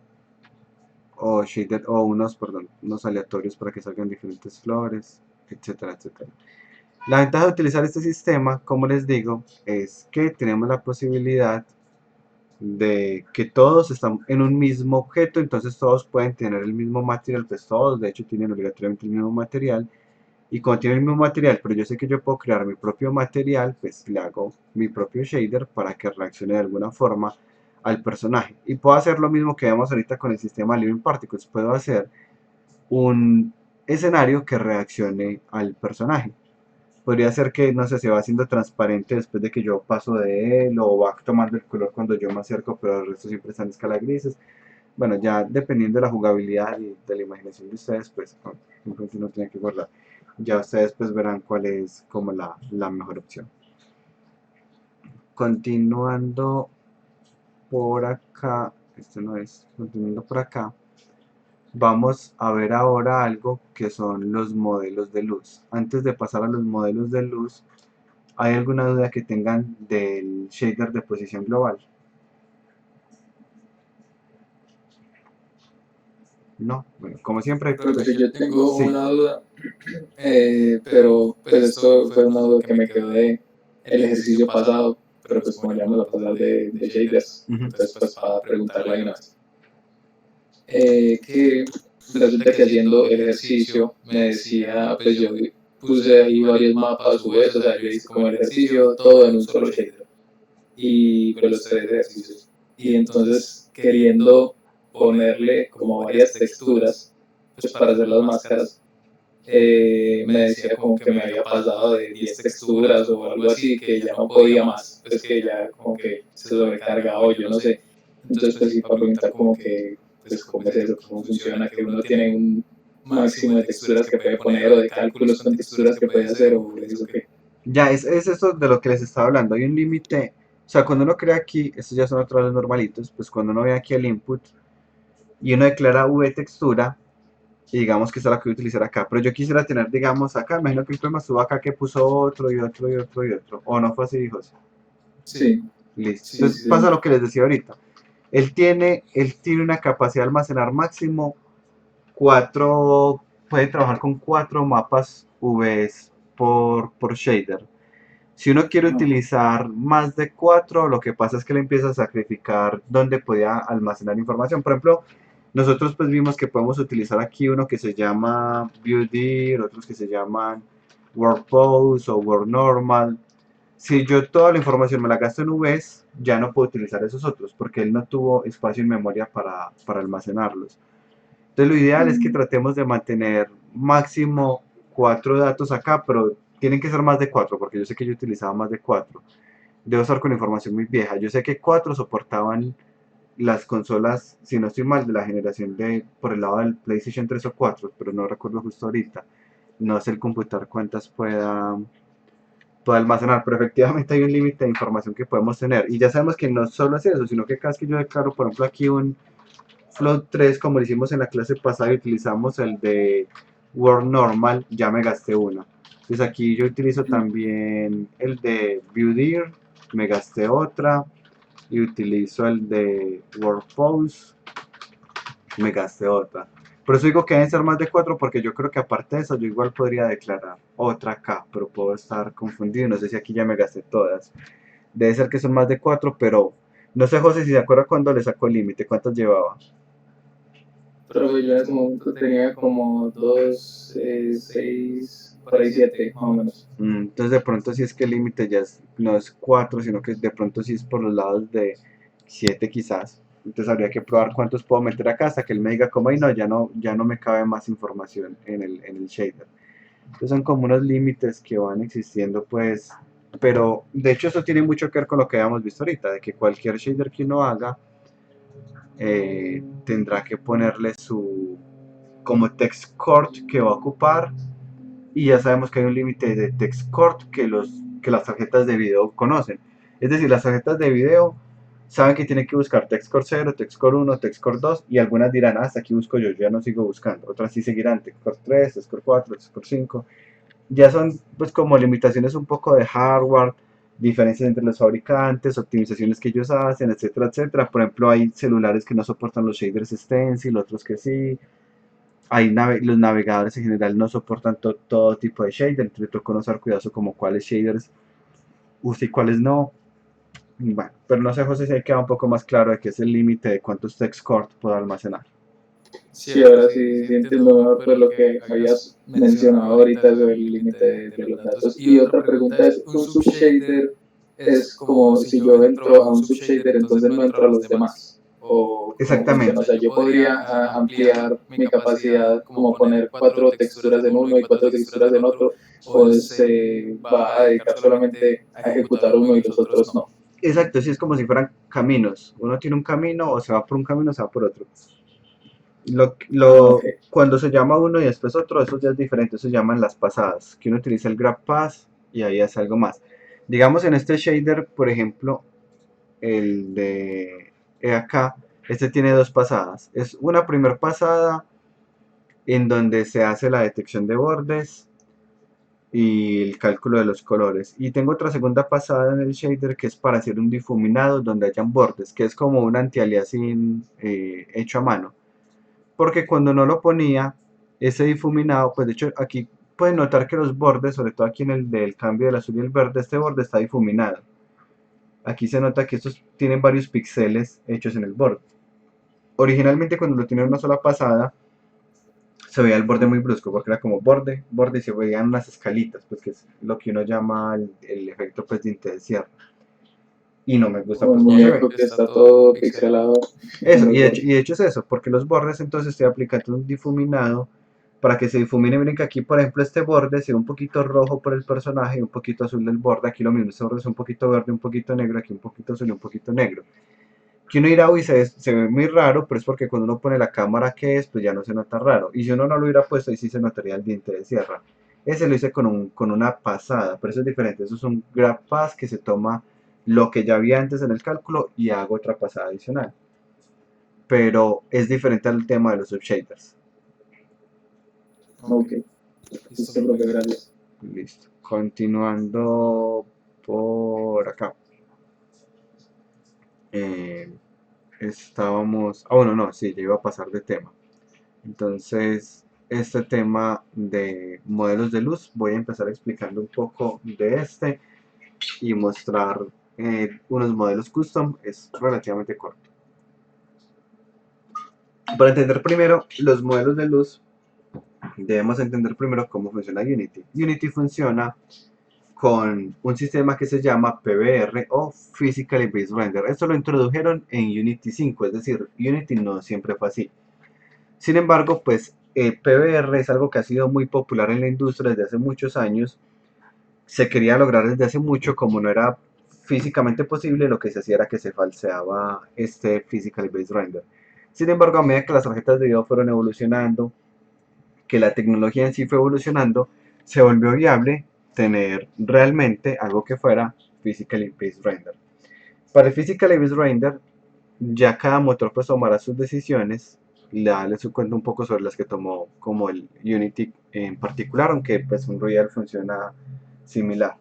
o shaded, o unos aleatorios para que salgan diferentes flores, etcétera, etcétera. La ventaja de utilizar este sistema, como les digo, es que tenemos la posibilidad de que todos están en un mismo objeto, entonces todos pueden tener el mismo material, pues todos de hecho tienen obligatoriamente el mismo material. Y como tienen el mismo material, pero yo sé que yo puedo crear mi propio material, pues le hago mi propio shader para que reaccione de alguna forma al personaje. Y puedo hacer lo mismo que vemos ahorita con el sistema Living Particles. Puedo hacer un escenario que reaccione al personaje. Podría ser que, no sé, se va haciendo transparente después de que yo paso de él, o va tomando el color cuando yo me acerco, pero el resto siempre está en escala grises. Bueno, ya dependiendo de la jugabilidad y de la imaginación de ustedes, pues simplemente no tienen que guardar. Ya ustedes pues verán cuál es como la mejor opción. Continuando por acá, esto no es, continuando por acá, vamos a ver ahora algo que son los modelos de luz. Antes de pasar a los modelos de luz, ¿hay alguna duda que tengan del shader de posición global? No, bueno, como siempre, Profe, yo tengo sí. una duda, pero pues esto fue una duda que me quedó de el ejercicio pasado, pero pues como ya vamos a pasar de shaders, Ujú. entonces pues para preguntarle ahí una vez. Que resulta que haciendo el ejercicio me decía, pues yo puse ahí varios mapas UVs, o sea, yo hice como el ejercicio todo en un solo shader y pues los tres ejercicios. Y entonces queriendo ponerle como varias texturas, pues para hacer las máscaras, me decía como que me había pasado de 10 texturas o algo así, que ya no podía más, pues que ya como que se sobrecargaba o yo no sé. Entonces pues sí, para preguntar como que, pues cómo es eso, cómo funciona, que uno tiene un máximo de texturas que puede poner o de cálculos con texturas que puede hacer o eso que... Ya, es eso de lo que les estaba hablando. Hay un límite. O sea, cuando uno crea aquí, estos ya son otros los normalitos, pues cuando uno ve aquí el input y uno declara V textura, y digamos que esa es la que voy a utilizar acá. Pero yo quisiera tener, digamos, acá, imagino que el problema estuvo acá que puso otro y otro y otro y otro. O no fue así, hijos. Sí, Listo. sí, Entonces sí, pasa señor. lo que les decía ahorita. Él tiene una capacidad de almacenar máximo cuatro, puede trabajar con cuatro mapas UVs por shader. Si uno quiere Ah, utilizar más de cuatro, lo que pasa es que le empieza a sacrificar donde podía almacenar información. Por ejemplo, nosotros pues vimos que podemos utilizar aquí uno que se llama BuildDir, otros que se llaman WordPose o WordNormal. Si yo toda la información me la gasto en VS, ya no puedo utilizar esos otros porque él no tuvo espacio en memoria para almacenarlos. Entonces lo ideal es que mm, tratemos de mantener máximo cuatro datos acá, pero tienen que ser más de cuatro, porque yo sé que yo utilizaba más de cuatro. Debo estar con información muy vieja. Yo sé que cuatro soportaban las consolas, si no estoy mal, de la generación de por el lado del PlayStation 3 o 4, pero no recuerdo justo ahorita. No sé el computador cuántas pueda almacenar, pero efectivamente hay un límite de información que podemos tener. Y ya sabemos que no solo es eso, sino que cada vez que yo declaro, por ejemplo, aquí un float 3, como lo hicimos en la clase pasada y utilizamos el de Word Normal, ya me gasté una. Entonces aquí yo utilizo también el de BuildDir, me gasté otra, y utilizo el de WordPose, me gasté otra. Por eso digo que deben ser más de cuatro, porque yo creo que aparte de eso yo igual podría declarar otra acá, pero puedo estar confundido, no sé si aquí ya me gasté todas. Debe ser que son más de cuatro, pero no sé, José, si se acuerda cuando le sacó el límite, ¿cuántos llevaba? profe, yo en ese momento tenía como dos, seis, por ahí siete, más o menos. Entonces de pronto sí es que el límite ya no es 4, sino que de pronto sí es por los lados de 7 quizás. Entonces habría que probar cuántos puedo meter acá hasta que él me diga como, ay no, ya no me cabe más información en el shader. Entonces son como unos límites que van existiendo pues, pero de hecho eso tiene mucho que ver con lo que habíamos visto ahorita, de que cualquier shader que uno haga tendrá que ponerle su como text court que va a ocupar, y ya sabemos que hay un límite de text court que las tarjetas de video conocen. Es decir, las tarjetas de video saben que tienen que buscar text core 0, text core 1, text core 2, y algunas dirán, hasta aquí busco yo ya no sigo buscando. Otras sí seguirán text core 3, text core 4, text core 5. Ya son pues como limitaciones un poco de hardware, diferencias entre los fabricantes, optimizaciones que ellos hacen, etcétera, etcétera. Por ejemplo, hay celulares que no soportan los shaders stencil, otros que sí. Los navegadores en general no soportan todo tipo de shader, entonces toca conocer cuidadoso como cuáles shaders usa y cuáles no. Bueno, pero no sé, José, si ahí queda un poco más claro de qué es el límite de cuántos text core puedo almacenar. Sí, ahora sí, sí entiendo mejor pues, lo que habías mencionado ahorita sobre el límite de los datos. Y otra pregunta es, ¿un subshader es como si yo entro a un subshader, entonces no entro a los demás? ¿O cómo funciona? O Exactamente. sea, yo podría ampliar mi capacidad, como poner 4 texturas en uno y 4 texturas en otro, o se va a dedicar solamente a ejecutar uno y los otros no. Exacto, sí, es como si fueran caminos. Uno tiene un camino, o se va por un camino o se va por otro. Ah, ok. Cuando se llama uno y después otro, eso ya es diferente, eso se llaman las pasadas, que uno utiliza el grab pass y ahí hace algo más. Digamos en este shader, por ejemplo, el de acá, este tiene dos pasadas. Es una primera pasada en donde se hace la detección de bordes y el cálculo de los colores. Y tengo otra segunda pasada en el shader que es para hacer un difuminado donde hayan bordes, que es como un anti-aliasing hecho a mano. Porque cuando no lo ponía, ese difuminado, pues de hecho aquí pueden notar que los bordes, sobre todo aquí en el del cambio del azul y el verde, este borde está difuminado. Aquí se nota que estos tienen varios píxeles hechos en el borde. Originalmente cuando lo tenía en una sola pasada, se veía el borde muy brusco, porque era como borde, borde, y se veían unas escalitas, pues que es lo que uno llama el efecto pues, de encierro. Y no me gusta Como el pues cómo se ve. muñeco que está todo pixelado en Eso, los bordes. y de hecho es eso, porque los bordes entonces estoy aplicando un difuminado para que se difumine. Miren que aquí, por ejemplo, este borde se ve un poquito rojo por el personaje y un poquito azul del borde. Aquí lo mismo, este borde es un poquito verde, un poquito negro, aquí un poquito azul y un poquito negro. Que uno dirá, uy, se ve muy raro, pero es porque cuando uno pone la cámara que es, pues ya no se nota raro. Y si uno no lo hubiera puesto, ahí sí se notaría el diente de sierra. Ese lo hice con una pasada, pero eso es diferente. Eso es un grab pass que se toma lo que ya había antes en el cálculo y hago otra pasada adicional. Pero es diferente al tema de los subshaders. Ok, listo, profe, gracias. Listo. Continuando por acá. Eh, estábamos. Ah, bueno, no, sí, ya iba a pasar de tema. Entonces, este tema de modelos de luz, voy a empezar explicando un poco de este y mostrar unos modelos custom. Es relativamente corto. Para entender primero los modelos de luz, debemos entender primero cómo funciona Unity. Unity funciona con un sistema que se llama PBR o Physically Based Render. Esto lo introdujeron en Unity 5, es decir, Unity no siempre fue así. Sin embargo, pues PBR es algo que ha sido muy popular en la industria desde hace muchos años. Se quería lograr desde hace mucho, como no era físicamente posible, lo que se hacía era que se falseaba este Physically Based Render. Sin embargo, a medida que las tarjetas de video fueron evolucionando, que la tecnología en sí fue evolucionando, se volvió viable tener realmente algo que fuera Physically Based Render. Para el Physically Based Render, ya cada motor pues tomará sus decisiones. Les cuento un poco sobre las que tomó como el Unity en particular, aunque pues Unreal funciona similar.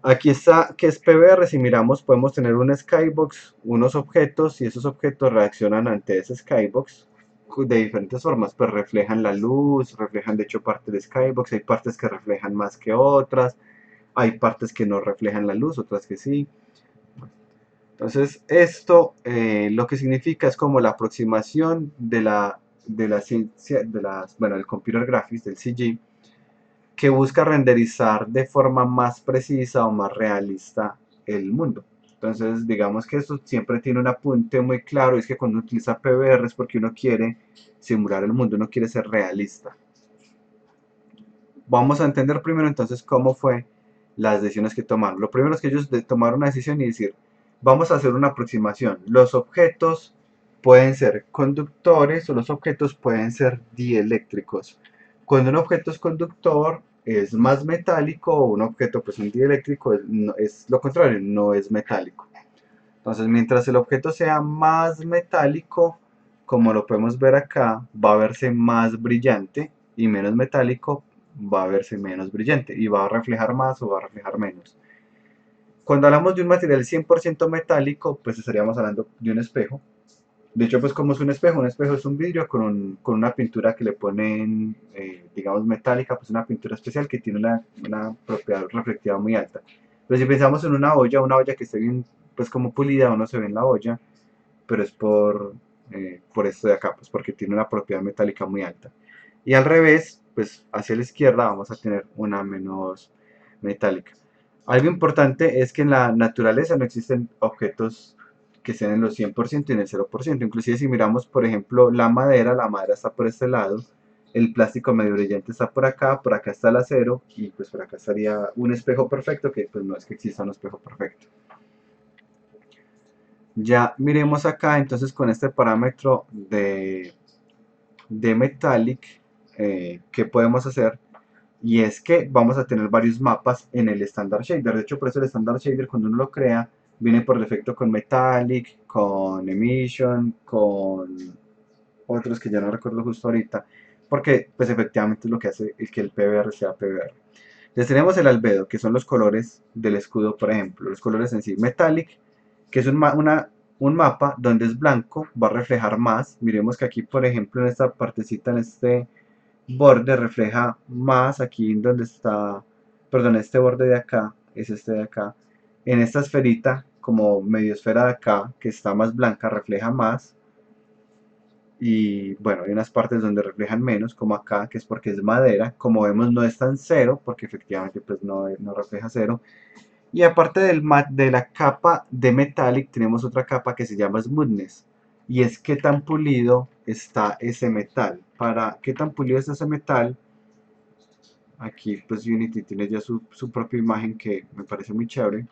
Aquí está, que es PBR. Si miramos, podemos tener un skybox, unos objetos, y esos objetos reaccionan ante ese skybox de diferentes formas, pues reflejan la luz, reflejan de hecho parte del skybox, hay partes que reflejan más que otras, hay partes que no reflejan la luz, otras que sí. Entonces, esto lo que significa es como la aproximación de la ciencia, bueno, del computer graphics, del CG, que busca renderizar de forma más precisa o más realista el mundo. Entonces, digamos que esto siempre tiene un apunte muy claro, es que cuando uno utiliza PBR es porque uno quiere simular el mundo, uno quiere ser realista. Vamos a entender primero entonces cómo fue las decisiones que tomaron. Lo primero es que ellos tomaron una decisión y decir, vamos a hacer una aproximación. Los objetos pueden ser conductores o los objetos pueden ser dieléctricos. Cuando un objeto es conductor es más metálico o un objeto pues un dieléctrico es lo contrario, no es metálico. Entonces mientras el objeto sea más metálico, como lo podemos ver acá, va a verse más brillante y menos metálico va a verse menos brillante y va a reflejar más o va a reflejar menos. Cuando hablamos de un material 100% metálico, pues estaríamos hablando de un espejo. De hecho, pues como es un espejo es un vidrio con una pintura que le ponen, digamos, metálica, pues una pintura especial que tiene una propiedad reflectiva muy alta. Pero si pensamos en una olla que esté bien, pues como pulida, uno se ve en la olla, pero es por esto de acá, pues porque tiene una propiedad metálica muy alta. Y al revés, pues hacia la izquierda vamos a tener una menos metálica. Algo importante es que en la naturaleza no existen objetos que sean en los 100% y en el 0%. Inclusive si miramos, por ejemplo, la madera está por este lado, el plástico medio brillante está por acá está el acero y pues por acá estaría un espejo perfecto, que pues no es que exista un espejo perfecto. Ya miremos acá entonces con este parámetro de metallic, ¿qué podemos hacer? Y es que vamos a tener varios mapas en el standard shader. De hecho, por eso el standard shader cuando uno lo crea viene por defecto con metallic, con emission, con otros que ya no recuerdo justo ahorita, porque pues efectivamente es lo que hace el que el PBR sea PBR. Entonces tenemos el albedo, que son los colores del escudo, por ejemplo, los colores en sí. Metallic, que es un mapa donde es blanco, va a reflejar más. Miremos que aquí, por ejemplo, en esta partecita, en este borde, refleja más aquí donde está, perdón, este borde de acá, es este de acá. En esta esferita, como medio esfera de acá, que está más blanca, refleja más. Y bueno, hay unas partes donde reflejan menos, como acá, que es porque es madera. Como vemos, no es tan cero, porque efectivamente pues no refleja cero. Y aparte de la capa de metallic, tenemos otra capa que se llama smoothness. Y es qué tan pulido está ese metal. Para qué tan pulido está ese metal, aquí pues Unity tiene ya su propia imagen que me parece muy chévere.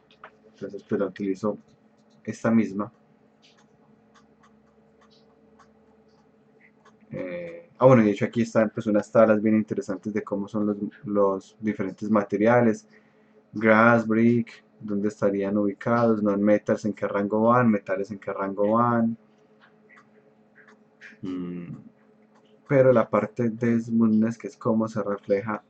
Entonces pues la utilizo esta misma. Bueno, de hecho aquí están pues unas tablas bien interesantes de cómo son los diferentes materiales. Grass, brick, dónde estarían ubicados, non-metals en qué rango van, metales en qué rango van. Mm, pero la parte de smoothness, que es cómo se refleja,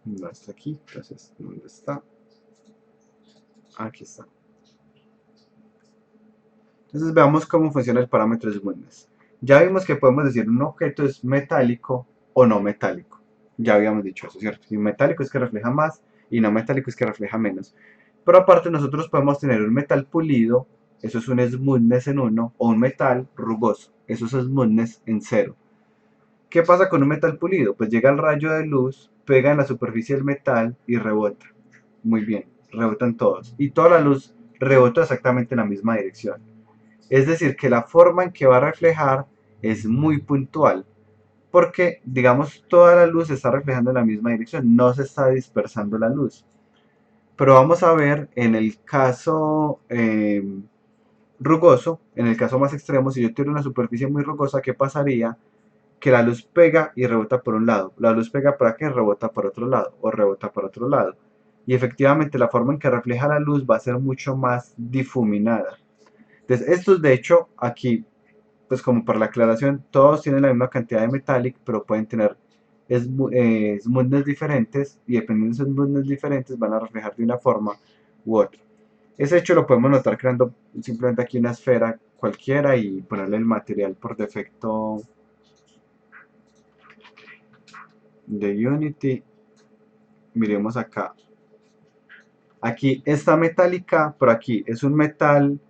no está aquí, entonces, ¿dónde está? Aquí está. Entonces veamos cómo funciona el parámetro smoothness. Ya vimos que podemos decir un objeto es metálico o no metálico. Ya habíamos dicho eso, ¿cierto? Y metálico es que refleja más y no metálico es que refleja menos. Pero aparte nosotros podemos tener un metal pulido, eso es un smoothness en 1, o un metal rugoso, eso es smoothness en 0. ¿Qué pasa con un metal pulido? Pues llega el rayo de luz, pega en la superficie del metal y rebota. Muy bien, rebotan todos. Y toda la luz rebota exactamente en la misma dirección. Es decir, que la forma en que va a reflejar es muy puntual, porque, digamos, toda la luz se está reflejando en la misma dirección, no se está dispersando la luz. Pero vamos a ver en el caso rugoso, en el caso más extremo, si yo tuviera una superficie muy rugosa, ¿qué pasaría? Que la luz pega y rebota por un lado, la luz pega para que rebota por otro lado, o rebota por otro lado. Y efectivamente la forma en que refleja la luz va a ser mucho más difuminada. Entonces, estos de hecho, aquí, pues como para la aclaración, todos tienen la misma cantidad de metallic, pero pueden tener smoothness diferentes, y dependiendo de esos smoothness diferentes van a reflejar de una forma u otra. Ese hecho lo podemos notar creando simplemente aquí una esfera cualquiera y ponerle el material por defecto de Unity. Miremos acá. Aquí está metálica, pero aquí es un metal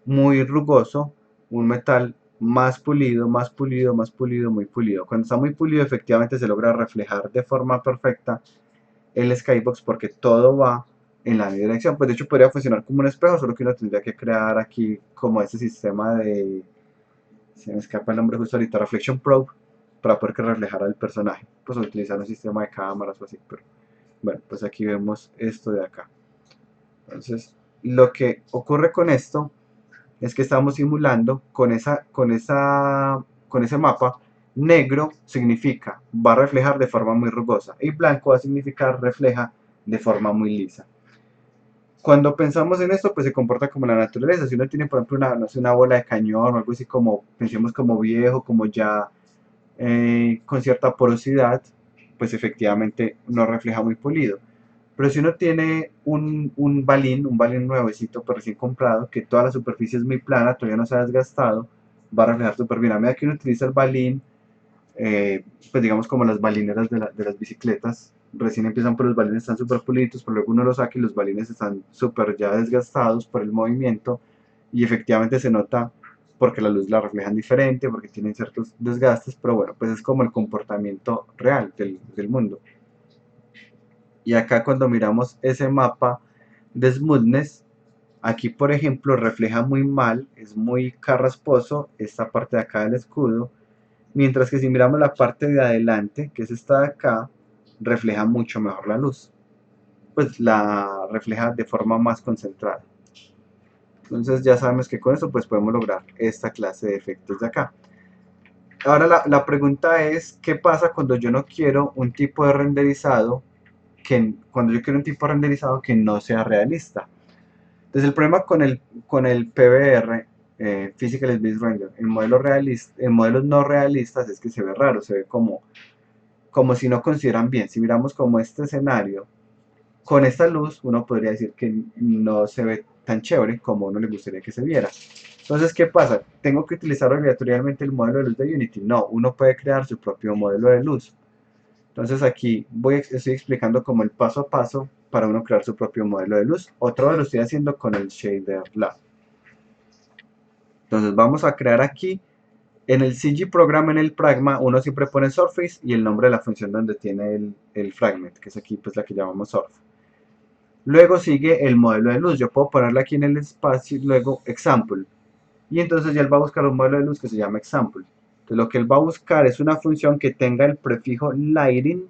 muy rugoso, un metal más pulido, más pulido, más pulido, muy pulido. Cuando está muy pulido, efectivamente se logra reflejar de forma perfecta el skybox porque todo va en la misma dirección. Pues de hecho podría funcionar como un espejo, solo que uno tendría que crear aquí como ese sistema de, se me escapa el nombre justo ahorita, Reflection Probe, para poder que reflejara el personaje. Pues utilizar un sistema de cámaras o así, pero bueno, pues aquí vemos esto de acá. Entonces, lo que ocurre con esto es que estamos simulando con ese mapa. Negro significa va a reflejar de forma muy rugosa y blanco va a significar refleja de forma muy lisa. Cuando pensamos en esto, pues se comporta como la naturaleza. Si uno tiene, por ejemplo, no sé, una bola de cañón o algo así como, pensemos como viejo, como ya con cierta porosidad, pues efectivamente no refleja muy pulido. Pero si uno tiene un balín nuevecito, pero recién comprado, que toda la superficie es muy plana, todavía no se ha desgastado, va a reflejar súper bien. A medida que uno utiliza el balín, pues digamos como las balineras de las bicicletas, recién empiezan por los balines están súper pulidos, pero luego uno los saca y los balines están súper ya desgastados por el movimiento y efectivamente se nota porque la luz la reflejan diferente, porque tienen ciertos desgastes, pero bueno, pues es como el comportamiento real del mundo. Y acá cuando miramos ese mapa de smoothness, aquí por ejemplo refleja muy mal, es muy carrasposo esta parte de acá del escudo, mientras que si miramos la parte de adelante, que es esta de acá, refleja mucho mejor la luz, pues la refleja de forma más concentrada. Entonces ya sabemos que con eso pues podemos lograr esta clase de efectos de acá. Ahora la pregunta es, ¿qué pasa cuando yo no quiero un tipo de renderizado cuando yo quiero un tipo renderizado que no sea realista? Entonces el problema con el PBR, Physical Based Render, en modelos no realistas es que se ve raro, se ve como si no consideran bien. Si miramos como este escenario, con esta luz uno podría decir que no se ve tan chévere como a uno le gustaría que se viera. Entonces, ¿qué pasa? ¿Tengo que utilizar obligatoriamente el modelo de luz de Unity? No, uno puede crear su propio modelo de luz. Entonces aquí estoy explicando como el paso a paso para uno crear su propio modelo de luz. Otro lo estoy haciendo con el Shader Lab. Entonces vamos a crear aquí, en el CG Program, en el Pragma, uno siempre pone Surface y el nombre de la función donde tiene el fragment, que es aquí pues la que llamamos Surf. Luego sigue el modelo de luz. Yo puedo ponerle aquí en el espacio, luego Example. Y entonces ya él va a buscar un modelo de luz que se llama Example. Entonces lo que él va a buscar es una función que tenga el prefijo lighting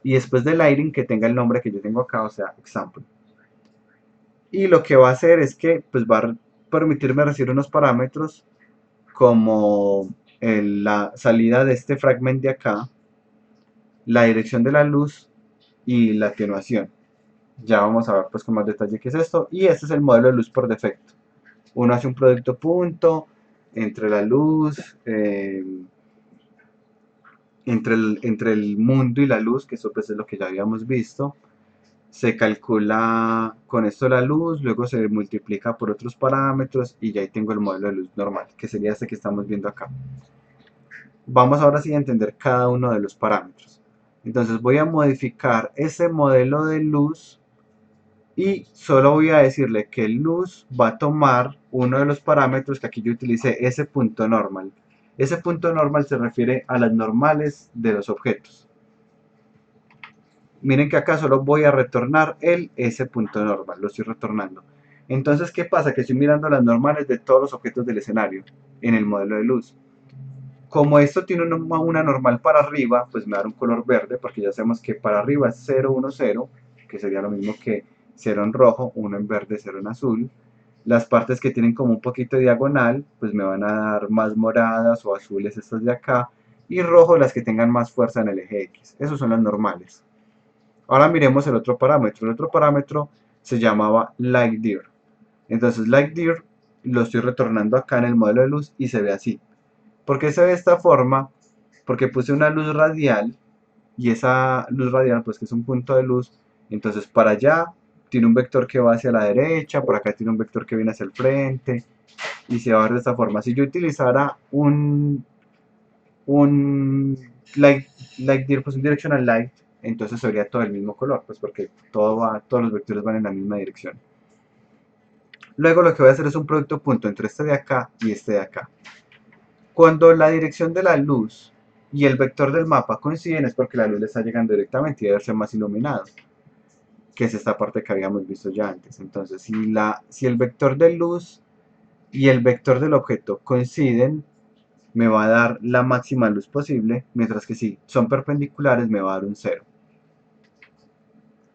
y después de lighting que tenga el nombre que yo tengo acá, o sea, Example. Y lo que va a hacer es que pues va a permitirme recibir unos parámetros como la salida de este fragment de acá, la dirección de la luz y la atenuación. Ya vamos a ver pues con más detalle qué es esto. Y este es el modelo de luz por defecto. Uno hace un producto punto entre la luz, entre el mundo y la luz, que eso pues es lo que ya habíamos visto. Se calcula con esto la luz, luego se multiplica por otros parámetros y ya ahí tengo el modelo de luz normal, que sería este que estamos viendo acá. Vamos ahora sí a entender cada uno de los parámetros. Entonces voy a modificar ese modelo de luz y solo voy a decirle que luz va a tomar uno de los parámetros que aquí yo utilicé, ese punto normal. Ese punto normal se refiere a las normales de los objetos. Miren que acá solo voy a retornar ese punto normal, lo estoy retornando. Entonces, ¿qué pasa? Que estoy mirando las normales de todos los objetos del escenario en el modelo de luz. Como esto tiene una normal para arriba, pues me da un color verde, porque ya sabemos que para arriba es 0, 1, 0, que sería lo mismo que 0 en rojo, 1 en verde, 0 en azul. Las partes que tienen como un poquito de diagonal, pues me van a dar más moradas o azules estas de acá, y rojo las que tengan más fuerza en el eje X. Esos son las normales. Ahora miremos el otro parámetro. El otro parámetro se llamaba Light Dir. Entonces Light Dir lo estoy retornando acá en el modelo de luz y se ve así. ¿Por qué se ve de esta forma? Porque puse una luz radial y esa luz radial pues que es un punto de luz, entonces para allá tiene un vector que va hacia la derecha, por acá tiene un vector que viene hacia el frente y se va a ver de esta forma. Si yo utilizara un light dir, pues un directional light, entonces sería todo el mismo color, pues porque todos los vectores van en la misma dirección. Luego lo que voy a hacer es un producto punto entre este de acá y este de acá. Cuando la dirección de la luz y el vector del mapa coinciden es porque la luz le está llegando directamente y debe ser más iluminado, que es esta parte que habíamos visto ya antes. Entonces, si el vector de luz y el vector del objeto coinciden, me va a dar la máxima luz posible, mientras que si son perpendiculares me va a dar un 0.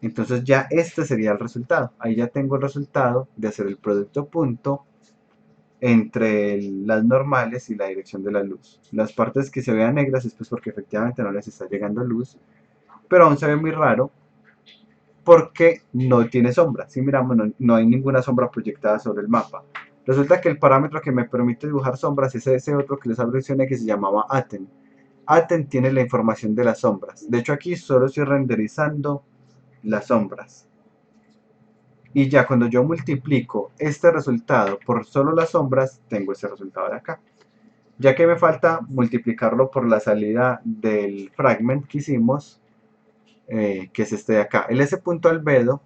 Entonces ya este sería el resultado. Ahí ya tengo el resultado de hacer el producto punto entre las normales y la dirección de la luz. Las partes que se vean negras es pues porque efectivamente no les está llegando luz, pero aún se ve muy raro porque no tiene sombra. Si miramos, no hay ninguna sombra proyectada sobre el mapa. Resulta que el parámetro que me permite dibujar sombras es ese otro que les mencioné que se llamaba Aten. Aten tiene la información de las sombras. De hecho aquí solo estoy renderizando las sombras. Y ya cuando yo multiplico este resultado por solo las sombras, tengo ese resultado de acá. Ya que me falta multiplicarlo por la salida del fragment que hicimos, que es este de acá. El S.albedo,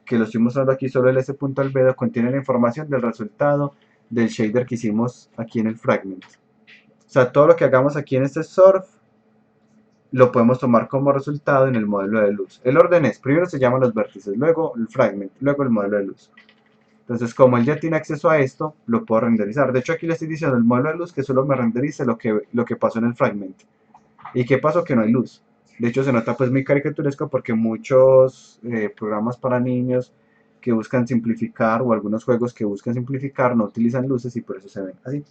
que lo estoy mostrando aquí, solo el S.albedo contiene la información del resultado del shader que hicimos aquí en el fragment. O sea, todo lo que hagamos aquí en este surf lo podemos tomar como resultado en el modelo de luz. El orden es, primero se llaman los vértices, luego el fragment, luego el modelo de luz. Entonces, como él ya tiene acceso a esto, lo puedo renderizar. De hecho, aquí le estoy diciendo el modelo de luz que solo me renderice lo que pasó en el fragment. ¿Y qué pasó? Que no hay luz. De hecho, se nota pues muy caricaturesco porque muchos programas para niños que buscan simplificar o algunos juegos que buscan simplificar no utilizan luces y por eso se ven así.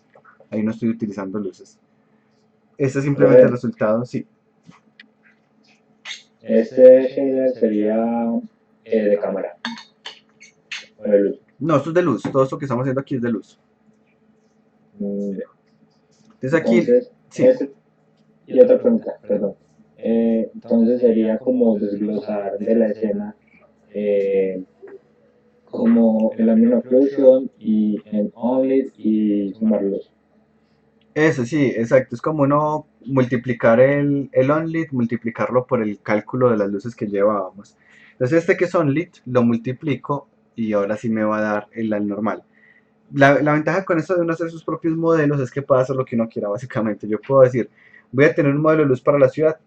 Ahí no estoy utilizando luces. Este es simplemente el resultado, sí. Este shader sería de cámara o de luz. No, esto es de luz. Todo esto que estamos haciendo aquí es de luz. Entonces aquí, Entonces, sí. y otra pregunta, perdón. Entonces sería como desglosar de la escena como en la misma producción y en only y sumarlos. Eso sí, exacto. Es como uno multiplicar el onlit, multiplicarlo por el cálculo de las luces que llevábamos. Entonces este que es onlit lo multiplico y ahora sí me va a dar el normal. La ventaja con esto de uno hacer sus propios modelos es que puede hacer lo que uno quiera básicamente. Yo puedo decir, voy a tener un modelo de luz para la ciudad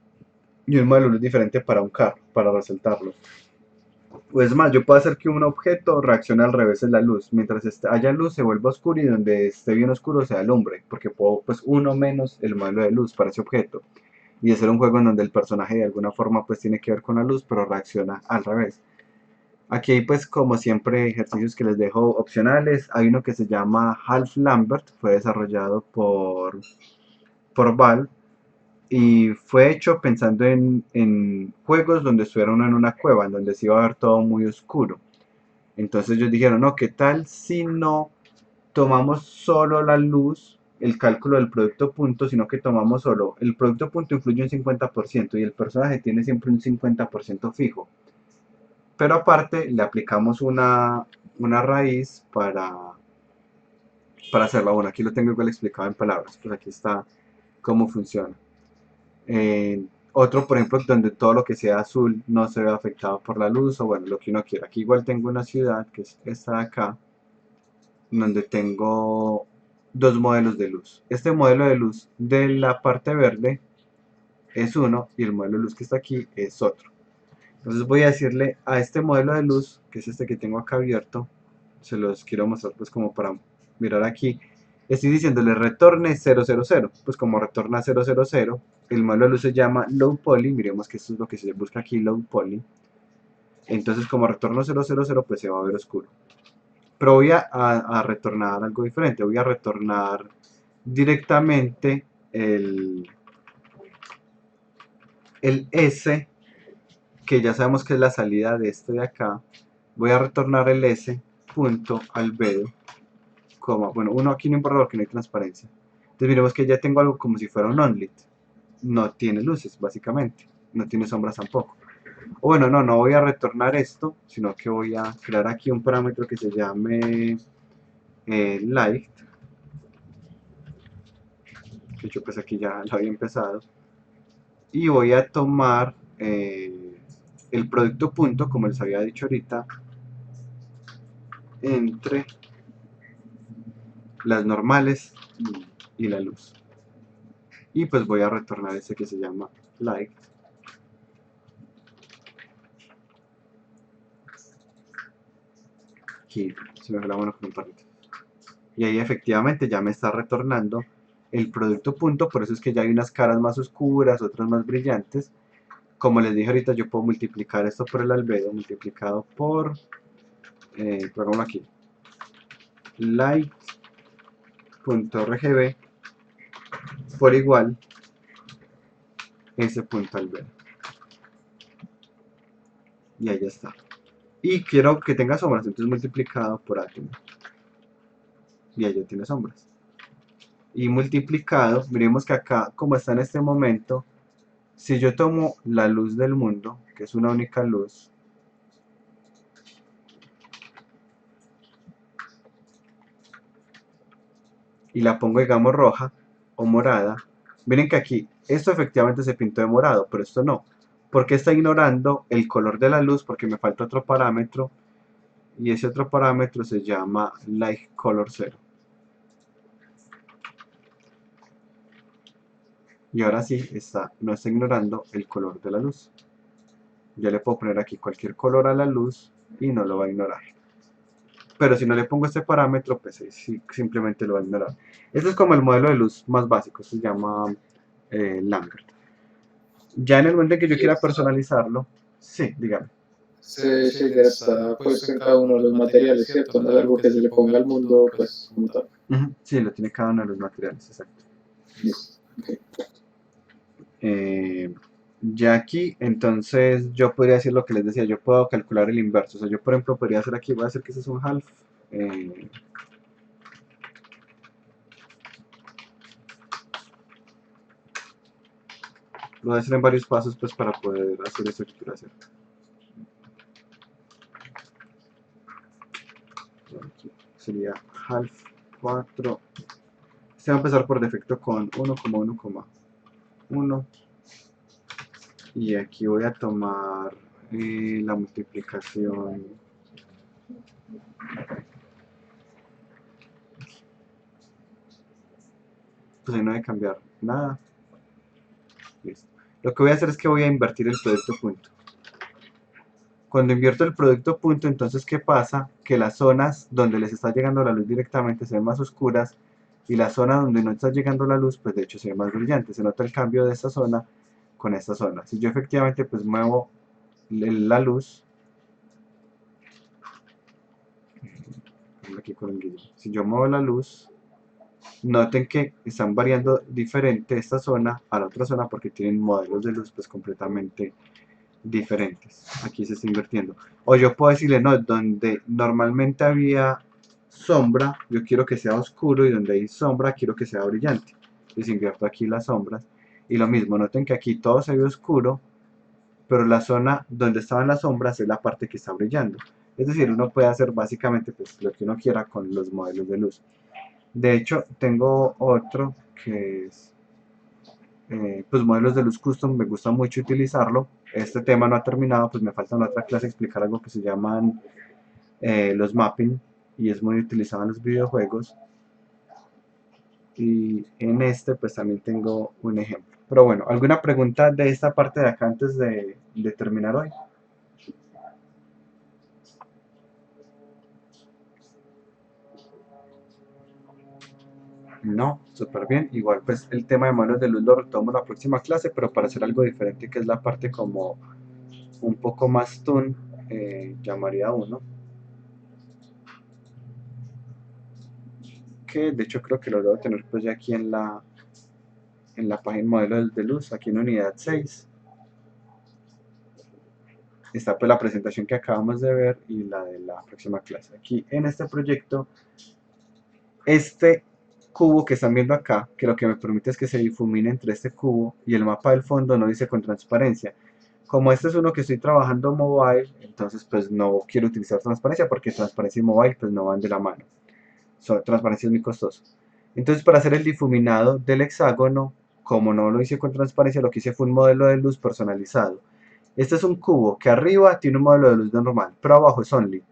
y un modelo de luz diferente para un carro, para resaltarlo. O es más, yo puedo hacer que un objeto reaccione al revés de la luz. Mientras haya luz se vuelva oscuro y donde esté bien oscuro se alumbre. Porque puedo pues uno menos el modelo de luz para ese objeto. Y hacer un juego en donde el personaje de alguna forma pues tiene que ver con la luz pero reacciona al revés. Aquí hay pues como siempre ejercicios que les dejo opcionales. Hay uno que se llama Half Lambert. Fue desarrollado por Valve. Y fue hecho pensando en juegos donde estuviera uno en una cueva, en donde se iba a ver todo muy oscuro. Entonces ellos dijeron, no, ¿qué tal si no tomamos solo la luz, el cálculo del producto punto, sino que tomamos solo el producto punto influye un 50% y el personaje tiene siempre un 50% fijo? Pero aparte le aplicamos una raíz para hacerlo. Bueno, aquí lo tengo igual explicado en palabras, pues aquí está cómo funciona. Otro, por ejemplo, donde todo lo que sea azul no se ve afectado por la luz o bueno, lo que uno quiera. Aquí igual tengo una ciudad que es esta de acá, donde tengo dos modelos de luz. Este modelo de luz de la parte verde es uno y el modelo de luz que está aquí es otro. Entonces voy a decirle a este modelo de luz, que es este que tengo acá abierto, se los quiero mostrar pues como para mirar aquí. Estoy diciéndole retorne 000, pues como retorna 000, el modelo de luz se llama low poly, miremos que esto es lo que se busca aquí, low poly. Entonces como retorno 000 pues se va a ver oscuro. Pero voy a retornar algo diferente, voy a retornar directamente el S, que ya sabemos que es la salida de este de acá. Voy a retornar el S punto albedo, bueno, uno aquí no importa porque no hay transparencia. Entonces miremos que ya tengo algo como si fuera un onlit. No tiene luces, básicamente. No tiene sombras tampoco. O bueno, no voy a retornar esto, sino que voy a crear aquí un parámetro que se llame light. Que yo pues aquí ya lo había empezado. Y voy a tomar el producto punto, como les había dicho ahorita, entre las normales y la luz. Y pues voy a retornar ese que se llama light. Aquí se me fue la mano con un palito. Y ahí efectivamente ya me está retornando el producto punto, por eso es que ya hay unas caras más oscuras, otras más brillantes. Como les dije ahorita, yo puedo multiplicar esto por el albedo, multiplicado por, pongámoslo aquí, light.rgb por igual ese punto albedo. Y ahí ya está. Y quiero que tenga sombras, entonces multiplicado por átomo. Y ahí ya tiene sombras. Y multiplicado, miremos que acá, como está en este momento, si yo tomo la luz del mundo, que es una única luz, y la pongo, digamos, roja o morada, miren que aquí, esto efectivamente se pintó de morado, pero esto no. Porque está ignorando el color de la luz, porque me falta otro parámetro, y ese otro parámetro se llama Light Color 0. Y ahora sí, no está ignorando el color de la luz. Yo le puedo poner aquí cualquier color a la luz y no lo va a ignorar. Pero si no le pongo este parámetro, pues sí, simplemente lo va a ignorar. Este es como el modelo de luz más básico, se llama Lambert. Ya en el momento en que yo quiera personalizarlo, sí, dígame. Ese shader está puesto en cada uno de los materiales, ¿cierto? No es algo que se le ponga al mundo, pues, como tal. Sí, lo tiene cada uno de los materiales, exacto. Listo. Okay. Ya aquí, entonces yo podría decir lo que les decía, yo puedo calcular el inverso. O sea, yo por ejemplo podría hacer aquí, voy a hacer que ese es un half. Lo voy a hacer en varios pasos pues para poder hacer eso que quiero hacer. Aquí sería half 4. Este va a empezar por defecto con 1,1,1. Y aquí voy a tomar la multiplicación. Pues ahí no hay que cambiar nada. Listo. Lo que voy a hacer es que voy a invertir el producto punto. Cuando invierto el producto punto, entonces ¿qué pasa? Que las zonas donde les está llegando la luz directamente se ven más oscuras y la zona donde no está llegando la luz, pues de hecho se ve más brillante. Se nota el cambio de esta zona con esta zona. Si yo efectivamente pues muevo la luz, aquí con el si yo muevo la luz, noten que están variando diferente esta zona a la otra zona porque tienen modelos de luz pues completamente diferentes. Aquí se está invirtiendo. O yo puedo decirle, no, donde normalmente había sombra, yo quiero que sea oscuro y donde hay sombra quiero que sea brillante. Entonces invierto aquí las sombras. Y lo mismo, noten que aquí todo se ve oscuro, pero la zona donde estaban las sombras es la parte que está brillando. Es decir, uno puede hacer básicamente pues, lo que uno quiera con los modelos de luz. De hecho, tengo otro que es pues modelos de luz custom, me gusta mucho utilizarlo. Este tema no ha terminado, pues me falta en otra clase explicar algo que se llaman los mapping y es muy utilizado en los videojuegos. Y en este pues también tengo un ejemplo. Pero bueno, ¿alguna pregunta de esta parte de acá antes de terminar hoy? No, súper bien. Igual pues el tema de modelos de luz lo retomo en la próxima clase, pero para hacer algo diferente que es la parte como un poco más toon, llamaría uno. Que de hecho creo que lo debo tener pues ya aquí en la página modelos de luz, aquí en unidad 6. Está pues la presentación que acabamos de ver y la de la próxima clase. Aquí en este proyecto, este cubo que están viendo acá, que lo que me permite es que se difumine entre este cubo y el mapa del fondo no dice con transparencia. Como este es uno que estoy trabajando mobile, entonces pues no quiero utilizar transparencia porque transparencia y mobile pues no van de la mano. Transparencia es muy costoso. Entonces para hacer el difuminado del hexágono, como no lo hice con transparencia, lo que hice fue un modelo de luz personalizado. Este es un cubo que arriba tiene un modelo de luz normal, pero abajo es onlit.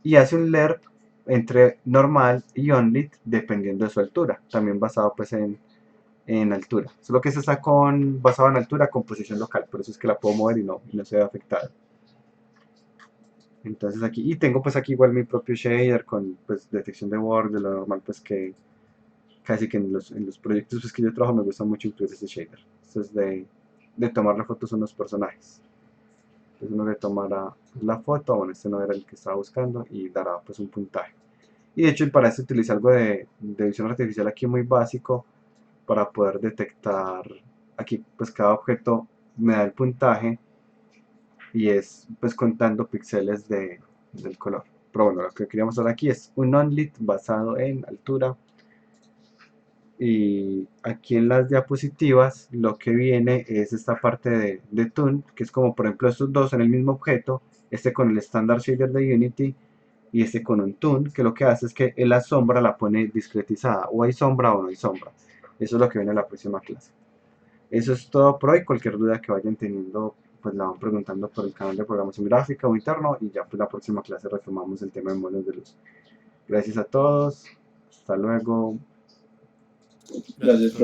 Y hace un LERP entre normal y onlit dependiendo de su altura, también basado pues en altura. Solo que este está basado en altura con posición local, por eso es que la puedo mover y no se ve afectada. Entonces aquí, y tengo pues aquí igual mi propio shader con pues detección de borde, lo normal pues que casi que en los proyectos pues, que yo trabajo me gusta mucho incluir ese shader. Esto es de tomarle fotos a unos personajes. Entonces uno le tomará la foto, bueno, este no era el que estaba buscando y dará pues un puntaje. Y de hecho para eso utilicé algo de visión artificial aquí muy básico para poder detectar, aquí pues cada objeto me da el puntaje y es pues contando píxeles del color. Pero bueno, lo que queríamos hacer aquí es un onlit basado en altura. Y aquí en las diapositivas lo que viene es esta parte de Toon, que es como por ejemplo estos dos en el mismo objeto, este con el Standard Shader de Unity y este con un Toon, que lo que hace es que la sombra la pone discretizada, o hay sombra o no hay sombra. Eso es lo que viene en la próxima clase. Eso es todo por hoy. Cualquier duda que vayan teniendo, pues la van preguntando por el canal de programación gráfica o interno y ya pues la próxima clase retomamos el tema de modelos de luz. Gracias a todos. Hasta luego. Gracias,